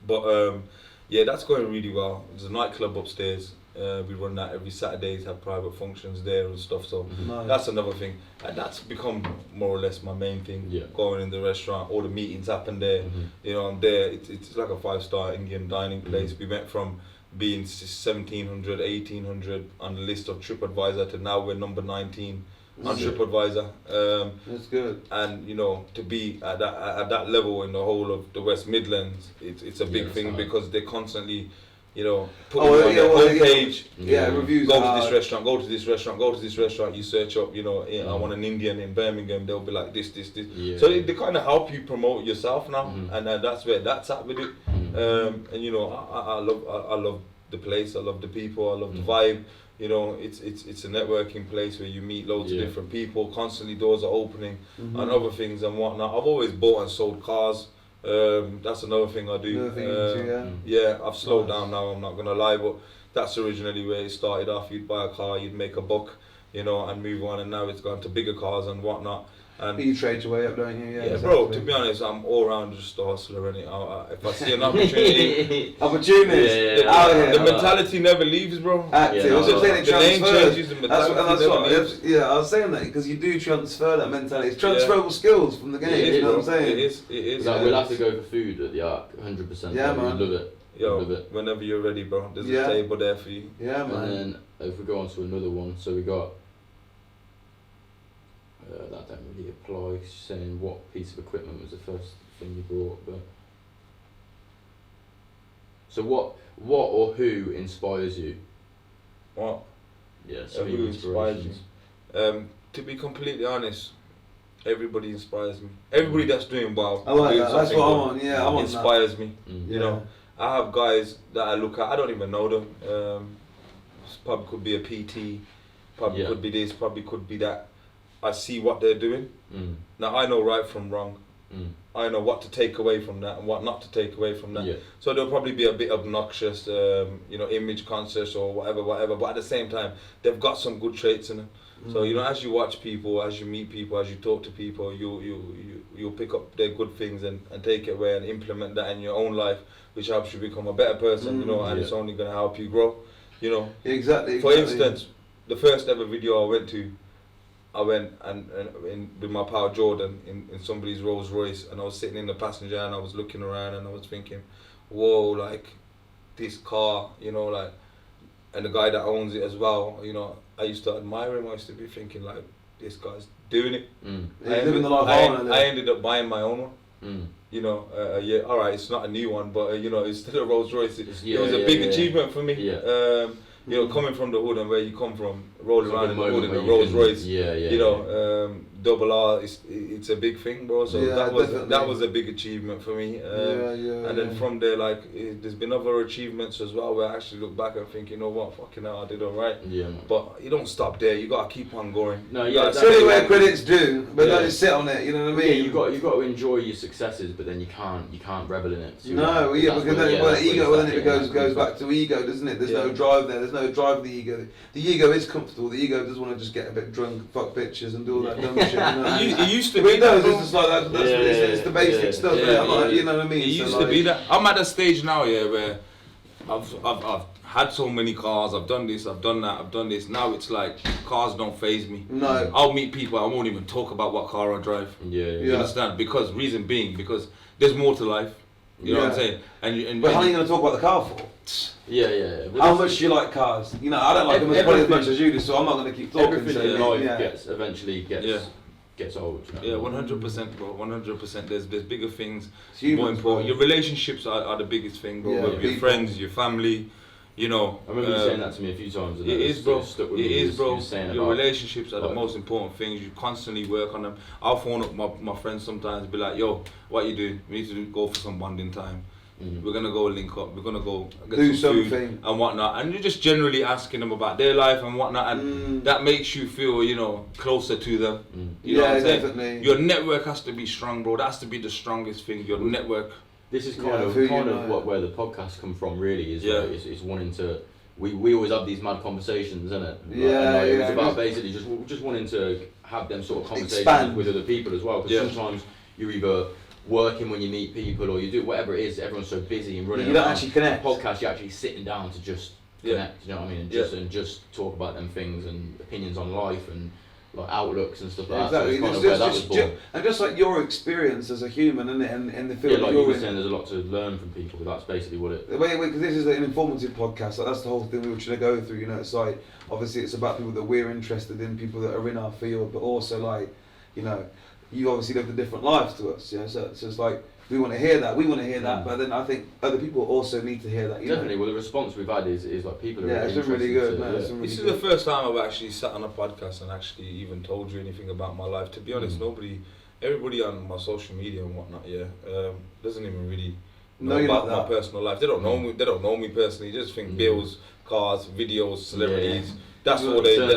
But that's going really well. There's a nightclub upstairs. We run that every Saturdays, have private functions there and stuff. So that's another thing. And that's become more or less my main thing. Going in the restaurant, all the meetings happen there. You know, I'm there. It's like a 5-star Indian dining place. We went from being 1,700, 1,800 on the list of TripAdvisor to now we're number 19 on TripAdvisor. That's good. And you know, to be at that level in the whole of the West Midlands, it's a big thing because they constantly, you know, put on the homepage. Reviews. Go to this restaurant. Go to this restaurant. Go to this restaurant. You search up, you know, I want an Indian in Birmingham. They'll be like this. So they kind of help you promote yourself now, and that's where that's at with it. And you know, I love the place. I love the people. I love the vibe. You know, it's a networking place where you meet loads of different people. Constantly doors are opening and other things and whatnot. I've always bought and sold cars. That's another thing I do. I've slowed down now, I'm not gonna lie, but that's originally where it started off. You'd buy a car, you'd make a buck, you know, and move on, and now it's gone to bigger cars and whatnot. And you trade your way up, don't you? Yeah, exactly. Bro, to be honest, I'm all around just a hustler, innit? If I see an opportunity... The mentality never leaves, bro. Active. The name changes, the mentality never leaves. Yeah, I was saying that because you do transfer that mentality. It's transferable skills from the game, you know what I'm saying? It is. Like, we'll have to go for food at the Arc, 100%. Yeah, man. We love it. Yo, whenever you're ready, bro. There's a table there for you. Yeah, man. And then if we go on to another one, so we got... that don't really apply, saying what piece of equipment was the first thing you brought, but... So what or who inspires you? What? Yeah, so who inspires you? To be completely honest, everybody inspires me. Everybody that's doing well. I like that. That's what I'm on. Yeah, I'm on inspires me. You know, I have guys that I look at. I don't even know them. Probably could be a PT. Probably could be this. Probably could be that. I see what they're doing. Now I know right from wrong. I know what to take away from that and what not to take away from that. So they'll probably be a bit obnoxious, image conscious or whatever. But at the same time, they've got some good traits in them. So as you watch people, as you meet people, as you talk to people, you'll pick up their good things and take it away and implement that in your own life, which helps you become a better person. And it's only gonna help you grow. Exactly. For instance, the first ever video I went to. I went and with my pal Jordan in somebody's Rolls Royce, and I was sitting in the passenger and I was looking around and I was thinking, whoa, like this car, and the guy that owns it as well, I used to admire him. I used to be thinking like, this guy's doing it. I ended up buying my own one. Alright, it's not a new one, but it's still a Rolls Royce. It was a big achievement for me. Coming from the hood and where you come from, rolling around in the hood in a Rolls Royce, double R, it's a big thing, bro. So that was a big achievement for me. And then from there, there's been other achievements as well where I actually look back and think, you know what, fucking hell, I did alright. But you don't stop there. You gotta keep on going. That's really where credit's due, but don't just sit on it. You know what I mean? You got to enjoy your successes, but then you can't revel in it. So because then ego, then it goes back to ego, doesn't it? There's no drive there. There's no drive of the ego. The ego is comfortable. The ego does want to just get a bit drunk, fuck bitches, and do all that dumb shit. It used to be. It does. It's just like that. It's the basic stuff. You know what I mean? It used to be that. I'm at a stage now, where I've had so many cars. I've done this. I've done that. I've done this. Now it's like cars don't faze me. No. I'll meet people. I won't even talk about what car I drive. You understand? Because there's more to life. You know what I'm saying? But how are you going to talk about the car for? How much do you like cars? I don't like them as much as you do, so I'm not going to keep talking. Everything in life eventually gets old. 100%, bro. 100%. There's bigger things. More important. Your relationships are the biggest thing, bro. With your friends, your family. I remember you saying that to me a few times. It is, bro. Your relationships are the most important things. You constantly work on them. I'll phone up my friends sometimes and be like, yo, what you doing? We need to go for some bonding time. We're going to go link up. We're going to go get some food and whatnot. And you're just generally asking them about their life and whatnot. And that makes you feel, closer to them. You know what I'm saying? Definitely. Your network has to be strong, bro. That has to be the strongest thing, your network. This is kind of where the podcast come from, really, is wanting to... We always have these mad conversations, isn't it? It's about basically just wanting to have them sort of conversations with other people as well. Because sometimes you're either working when you meet people or you do whatever it is, everyone's so busy and running around. You don't actually connect. Podcast, you're actually sitting down to just connect, you know what I mean? And just talk about them things and opinions on life and outlooks and stuff like that. So it's kind of where that was born. And just like your experience as a human, and the field like you were saying, there's a lot to learn from people. That's basically what it. Because this is an informative podcast. That's the whole thing we were trying to go through. It's like obviously it's about people that we're interested in, people that are in our field, but also you obviously lived a different life to us. So it's like we want to hear that. We want to hear that, but then I think other people also need to hear that. Definitely. Well, the response we've had is like people are it's been really good. This is the first time I've actually sat on a podcast and actually even told you anything about my life. To be honest, everybody on my social media and whatnot, doesn't even really know about my personal life. They don't know me. They don't know me personally. They just think bills, cars, videos, celebrities. That's all they know.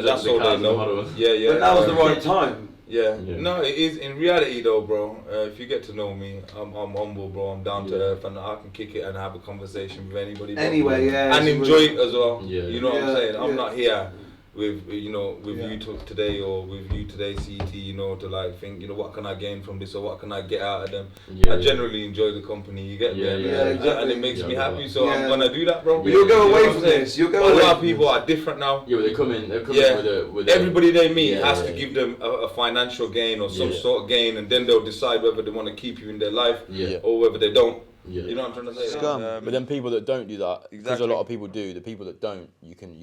But that was the right time. No, it is in reality though, bro. If you get to know me, I'm humble, bro. I'm down to earth, and I can kick it and have a conversation with anybody. Anyway, and enjoy it as well. You know what I'm saying? I'm not here with you today or with you today, CT, to like think, what can I gain from this or what can I get out of them? I generally enjoy the company, you get me? Exactly. And it makes me happy, so I'm gonna do that, bro. But you'll go away from this. You'll go away. A lot of people are different now. Yeah, they come in with everybody they meet has to give them a financial gain or some sort of gain, and then they'll decide whether they want to keep you in their life or whether they don't. You know what I'm trying to say? But then people that don't do that, because a lot of people do, the people that don't, you can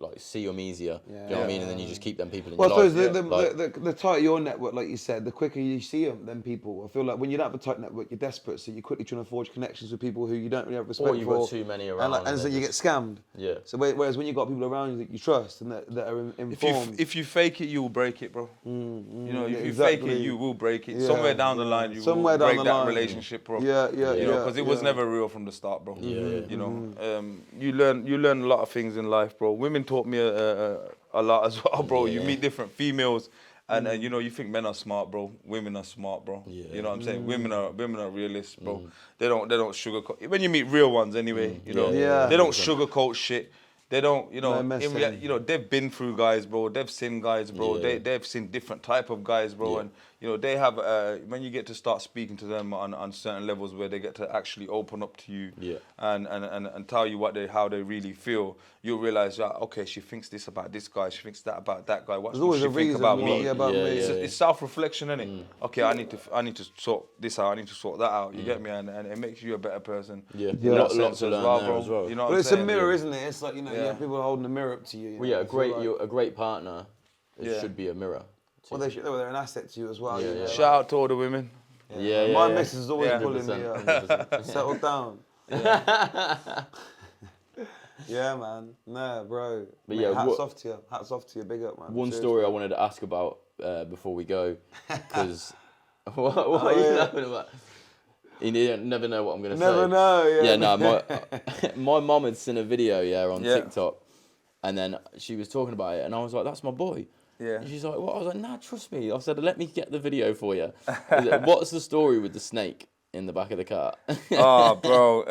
like see them easier. Do you know what I mean? And then you just keep them people in your life. The tighter your network, like you said, the quicker you see them people. I feel like when you don't have a tight network, you're desperate, so you're quickly trying to forge connections with people who you don't really have respect for. Or you've got too many around. And so you get scammed. Yeah. So whereas when you've got people around you that you trust and that are informed. If you fake it, you will break it, bro. If you fake it, you will break it. Somewhere down the line, you will break that relationship, bro. Because it was never real from the start, bro. You learn a lot of things in life, bro. Women taught me a lot as well, bro. You meet different females, and you think men are smart, bro. Women are smart, bro. You know what I'm saying? Women are realists, bro. They don't sugarcoat. When you meet real ones, anyway, they don't sugarcoat shit. They don't, they've been through guys, bro. They've seen guys, bro. They've seen different type of guys, bro. And they have when you get to start speaking to them on certain levels where they get to actually open up to you and tell you how they really feel, you'll realize that okay, she thinks this about this guy, she thinks that about that guy. What does she think about me? It's self-reflection, isn't it? Okay, I need to sort this out. I need to sort that out. You get me? And it makes you a better person. Lots to learn there as well. You know what I'm saying? It's a mirror, isn't it? It's like people holding a mirror up to you. Well, a great partner should be a mirror. Well, they're an asset to you as well. Shout out to all the women. My missus is always pulling me up. Settle down. Yeah, man. Nah, bro. But hats off to you. Hats off to you. Big up, man. One story I wanted to ask about before we go, because what are you laughing about? You never know what I'm going to say. Never know, Yeah, no, my mum had seen a video, on TikTok, and then she was talking about it, and I was like, that's my boy. Yeah. And she's like, what? I was like, nah, trust me. I said, let me get the video for you. What's the story with the snake in the back of the car? Oh, bro.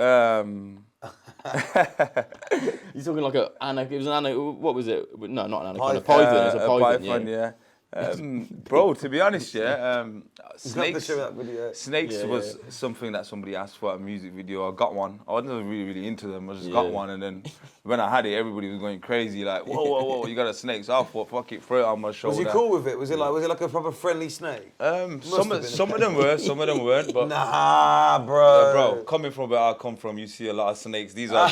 You're talking like it was an what was it? No, not an anaconda. A python. It was a python, yeah. Bro, to be honest, snakes was something that somebody asked for a music video. I got one. I wasn't really into them. I just got one, and then when I had it, everybody was going crazy, like, whoa, you got a snake. So I thought, fuck it, throw it on my shoulder. Was you cool with it? Was it like a proper friendly snake? Some of them were, some of them weren't. But nah, bro. Bro, coming from where I come from, you see a lot of snakes. These are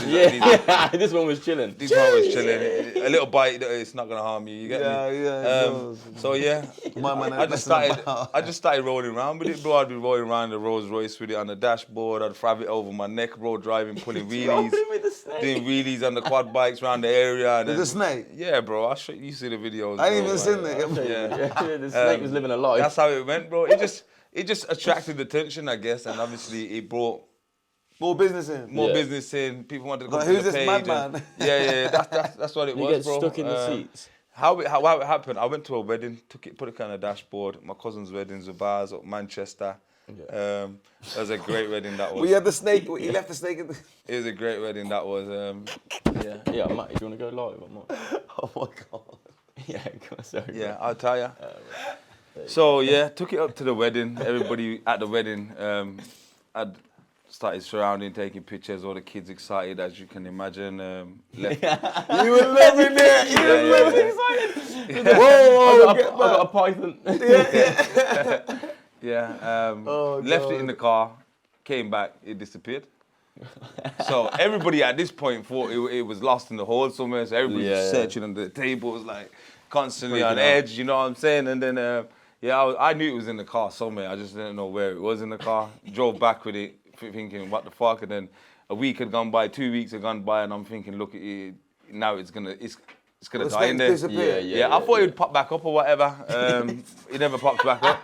this one was chilling. This one was chilling. A little bite, it's not gonna harm you. You get me? So yeah, I just started rolling around with it, bro. I'd be rolling around the Rolls Royce with it on the dashboard. I'd have it over my neck, bro, driving, pulling wheelies, doing wheelies on the quad bikes around the area. With the snake? Yeah, bro. You see the videos. I ain't even seen that. The snake was living a life. That's how it went, bro. It just attracted attention, I guess, and obviously it brought more business in. Business in. People wanted to go to who's the this page. madman? That's what it was, bro. You get stuck in the seats. How it happened, I went to a wedding, put it on the dashboard. My cousin's wedding, Zabaz up Manchester. That was a great wedding, that was. We had the snake, you left the snake in the... It was a great wedding, that was. Yeah, Matt, do you want to go live or not? Oh my God. Yeah, sorry. Yeah, I'll tell you. So took it up to the wedding. Everybody at the wedding, I'd started surrounding, taking pictures, all the kids excited, as you can imagine. You were living it! You were living excited! Whoa, I got a python. Left it in the car, came back, it disappeared. So everybody at this point thought it was lost in the hole somewhere, so everybody was searching under the tables, like constantly on edge, you know what I'm saying? And then, I knew it was in the car somewhere, I just didn't know where it was in the car. Drove back with it, thinking, what the fuck? And then a week had gone by, 2 weeks had gone by, and I'm thinking, look, now it's gonna die in there. I thought it would pop back up or whatever. It never popped back up.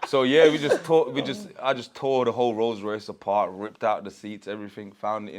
So I just tore the whole Rolls Royce apart, ripped out the seats, everything, found it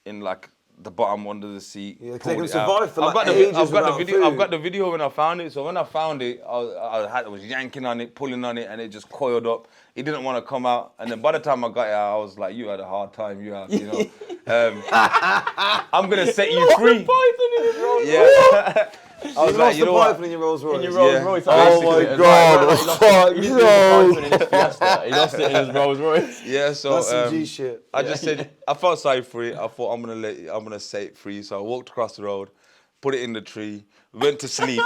in like the bottom under the seat. Yeah, because they can survive for like ages without food. I've got the video when I found it. So when I found it, I was yanking on it, pulling on it, and it just coiled up. It didn't want to come out. And then by the time I got it, I was like, you had a hard time, you have, you know. I'm gonna set you free. Python in his Rolls Royce. Yeah. I was like, you know what? In your Rolls Royce. In your Rolls Royce. Oh my God! He didn't lose the Python in his Fiesta. He lost it in his Rolls Royce. Yeah, so that's some G shit. I just said I felt sorry for it. I thought I'm gonna set it free. So I walked across the road, put it in the tree, went to sleep.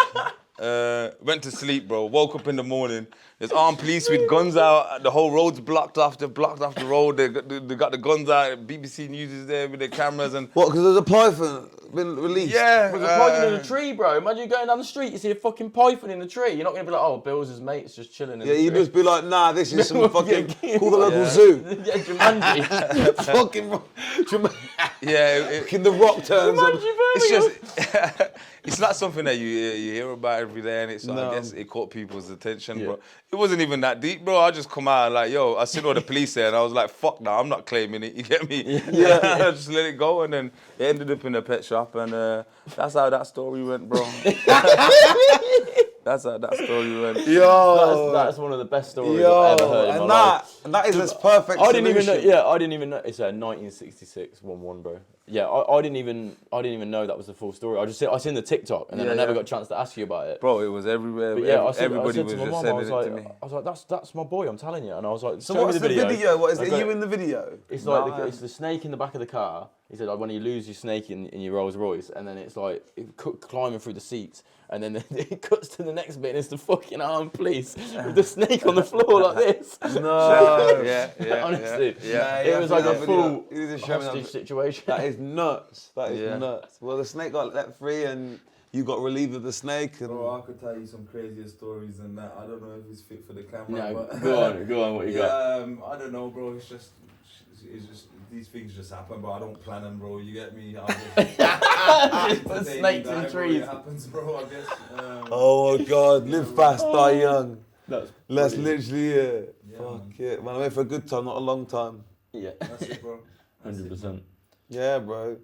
Bro. Woke up in the morning. There's armed police with guns out. The whole road's blocked off. They've blocked off the road. They got the guns out. BBC News is there with their cameras and. What? Because there's a python been released. Yeah. There's a python in a tree, bro. Imagine you going down the street, you see a fucking python in the tree. You're not gonna be like, oh, Bill's mates just chilling in the tree. Yeah, you just be like, nah, this is some fucking. Call the local zoo. Yeah, Jumanji. Fucking. Yeah. The Rock turns up. It's just. It's not something that you hear about every day, and so I guess it caught people's attention, bro. It wasn't even that deep, bro. I just come out and like, yo, I seen all the police there, and I was like, fuck that, I'm not claiming it, you get me? Yeah. I just let it go, and then it ended up in a pet shop, and that's how that story went, bro. That's how that story went. Yo, that's one of the best stories I've ever heard in my life. And that is its perfect. I didn't even know. Yeah, I didn't even know. It's a 1966 1-1, bro. Yeah, I didn't even know that was the full story. I seen the TikTok, and then I never got a chance to ask you about it. Bro, it was everywhere. But yeah, everybody I was said to my just mum, sending it to me. I was like, that's my boy, I'm telling you. And I was like, so what's the video? What is it? Are you in the video? It's like it's the snake in the back of the car. He said, like, when you lose your snake in your Rolls Royce, and then it's like climbing through the seats, and then it cuts to the next bit, and it's the fucking armed police with the snake on the floor like this. No. Yeah. Honestly. Yeah. It was like a full hostage situation. That is nuts. That is nuts. Well, the snake got let free, and you got relieved of the snake. And bro, I could tell you some crazier stories than that. I don't know if it's fit for the camera. No, but go on, what you got? I don't know, bro. It's just these things just happen, bro. I don't plan them, bro. You get me? Just put snakes in trees. It happens, bro. I guess. Oh my God! Live fast, die young. That's literally it. Fuck it, man. I went for a good time, not a long time. Yeah, that's it, bro. 100%. Yeah, bro.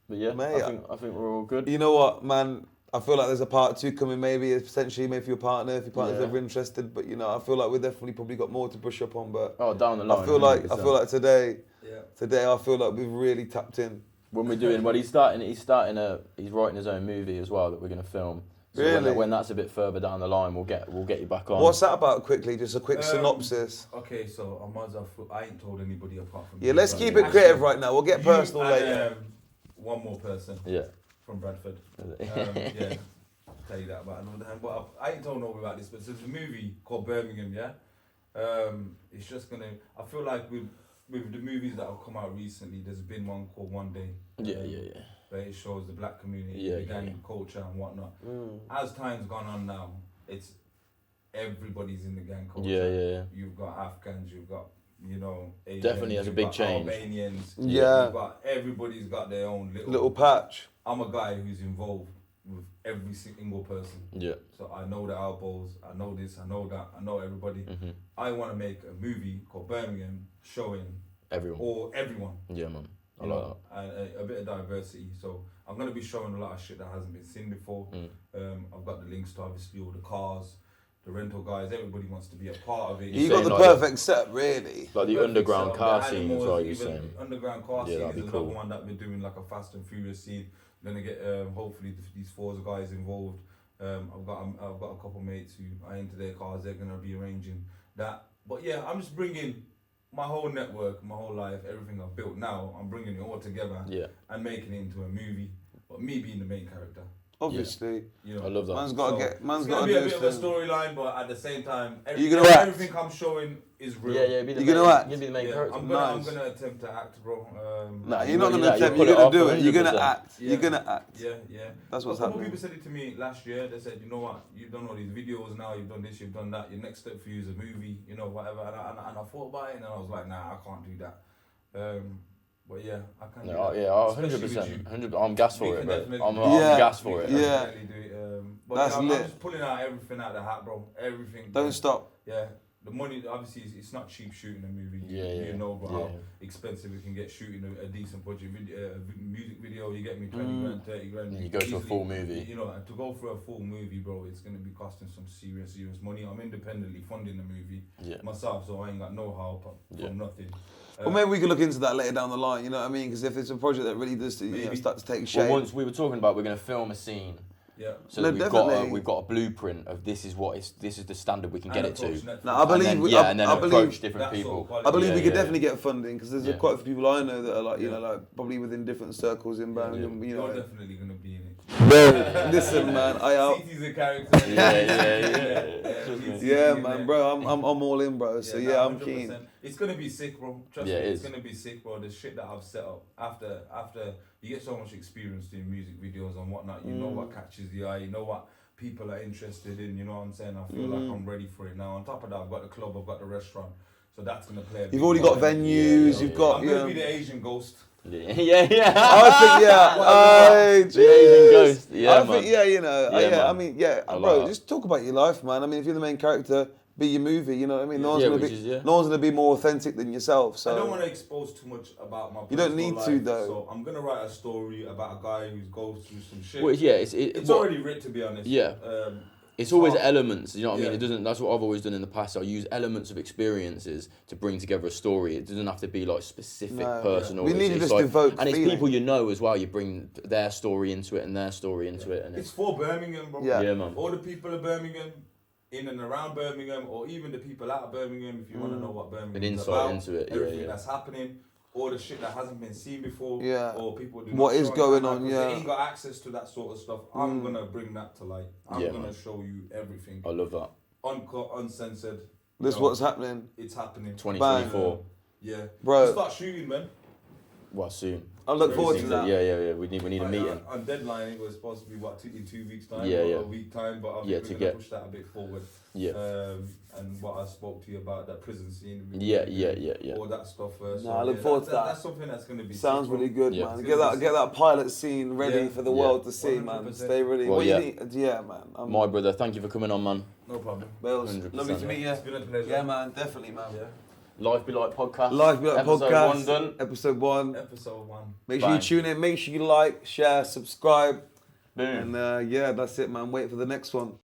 But yeah, mate, I think we're all good. You know what, man? I feel like there's a part 2 coming, maybe potentially for your partner, if your partner's ever interested. But you know, I feel like we definitely probably got more to brush up on. But down the line. I feel like today I feel like we've really tapped in. When we're doing, he's writing his own movie as well that we're gonna film. So really? When that's a bit further down the line, we'll get you back on. What's that about quickly? Just a quick synopsis. Okay, so I ain't told anybody apart from. Yeah, let's keep it creative right now. We'll get personal later. One more person. Yeah. From Bradford. Yeah. Tell you that about another time. But I ain't told nobody about this, but there's a movie called Birmingham, yeah? It's just gonna, I feel like with the movies that have come out recently, there's been one called One Day. Yeah. Where it shows the black community, the gang culture and whatnot. As time's gone on now, it's everybody's in the gang culture. Yeah. You've got Afghans, you've got, Asians, definitely has a big change. Albanians. Yeah. Everybody's got their own little patch. I'm a guy who's involved with every single person. Yeah. So I know the elbows, I know this, I know that, I know everybody. Mm-hmm. I want to make a movie called Birmingham showing everyone. Yeah, man. I like that. And a bit of diversity. So I'm going to be showing a lot of shit that hasn't been seen before. I've got the links to obviously all the cars, the rental guys, everybody wants to be a part of it. You got the perfect setup, really. Like the underground car scene as well, you're saying. Underground car scene is another one that we're doing, like a Fast and Furious scene. Gonna get hopefully these 4 guys involved. I've got a couple mates who are into their cars. They're gonna be arranging that. But yeah, I'm just bringing my whole network, my whole life, everything I've built now. I'm bringing it all together and making it into a movie. But me being the main character. Obviously, I love that. Man's got to be a bit of a storyline, but at the same time, everything I'm showing is real. Yeah. You're gonna act. You're gonna be the main character. I'm gonna attempt to act, bro. Nah, you're not gonna attempt. You're gonna do it. You're gonna act. Yeah. You're gonna act. Yeah. That's what's happening. A couple people said it to me last year. They said, you know what? You've done all these videos now. You've done this. You've done that. Your next step for you is a movie. Whatever. And I thought about it, and I was like, nah, I can't do that. But yeah, I can. 100%. I'm gassed for it, bro. I'm gassed for it. Yeah. But That's I'm lit. just pulling out everything out of the hat, bro. Everything. Don't stop. Yeah. the money, obviously, it's not cheap shooting a movie. You know about how expensive it can get shooting a decent budget music video. You get me 20 grand, 30 grand. And you go to a full movie. You know, and to go for a full movie, bro, it's going to be costing some serious money. I'm independently funding the movie myself, so I ain't got no help from nothing. Well, maybe we could look into that later down the line, you know what I mean? Because if it's a project that really does start to take shape. Well, once we were talking about, we're going to film a scene. Yeah. So we've got a blueprint of this is the standard we can get it to. No, I believe and then approach different people. I believe we could definitely get funding because there's quite a few people I know that are like, you know, like probably within different circles in Birmingham. You know, you're definitely gonna be in it. Bro, listen, man, CT's a character. Yeah, man, bro, I'm all in, bro. So I'm keen. It's gonna be sick, bro. Trust me, it's gonna be sick, bro. The shit that I've set up after you get so much experience doing music videos and whatnot. You know what catches the eye. You know what people are interested in. You know what I'm saying? I feel like I'm ready for it now. On top of that, I've got the club, I've got the restaurant, so that's gonna play. You've already got venues. You've got. I'm gonna be the Asian ghost. Yeah. I think the Asian ghost. Yeah, I think you know. I mean, bro, just talk about your life, man. I mean, if you're the main character, be your movie. You know what I mean? No one's gonna be more authentic than yourself. So I don't want to expose too much about my. You don't need life, to though. So I'm gonna write a story about a guy who goes through some shit. Well, it's already written, to be honest. Yeah. It's always elements, you know what I mean? It doesn't. That's what I've always done in the past. I use elements of experiences to bring together a story. It doesn't have to be like specific personal. We need to just evoke and it's feeling. people you know as well. You bring their story into it and their story into it, and it's for Birmingham, bro. Yeah, man. All the people of Birmingham, in and around Birmingham, or even the people out of Birmingham, if you want to know what Birmingham is about, into it, everything that's happening. All the shit that hasn't been seen before, or people do what is going on, they ain't got access to that sort of stuff. I'm gonna bring that to light. I'm gonna show you everything. I love that. Uncut, uncensored. This what's happening. It's happening. 2024. Yeah, bro. Start shooting, man. Well, soon. I look forward to that. Yeah. We need a meeting. On deadline, it was supposed to be in 2 weeks time, or a week time, but I think we're gonna push that a bit forward. Yeah. And what I spoke to you about, that prison scene. Yeah. All that stuff. I look forward to that. That's something that's gonna be. Sounds really good, man. Get that pilot scene ready for the world to see, 100%. Man. Stay ready. Well, man. My brother, thank you for coming on, man. No problem. Billz, lovely to meet you. It's been a pleasure. Yeah, man, definitely, man. Yeah. Life Be Like podcast. Life Be Like Episode podcast. 1 done. Episode 1. Episode 1. Make sure you tune in. Make sure you like, share, subscribe. Boom. And that's it, man. Wait for the next one.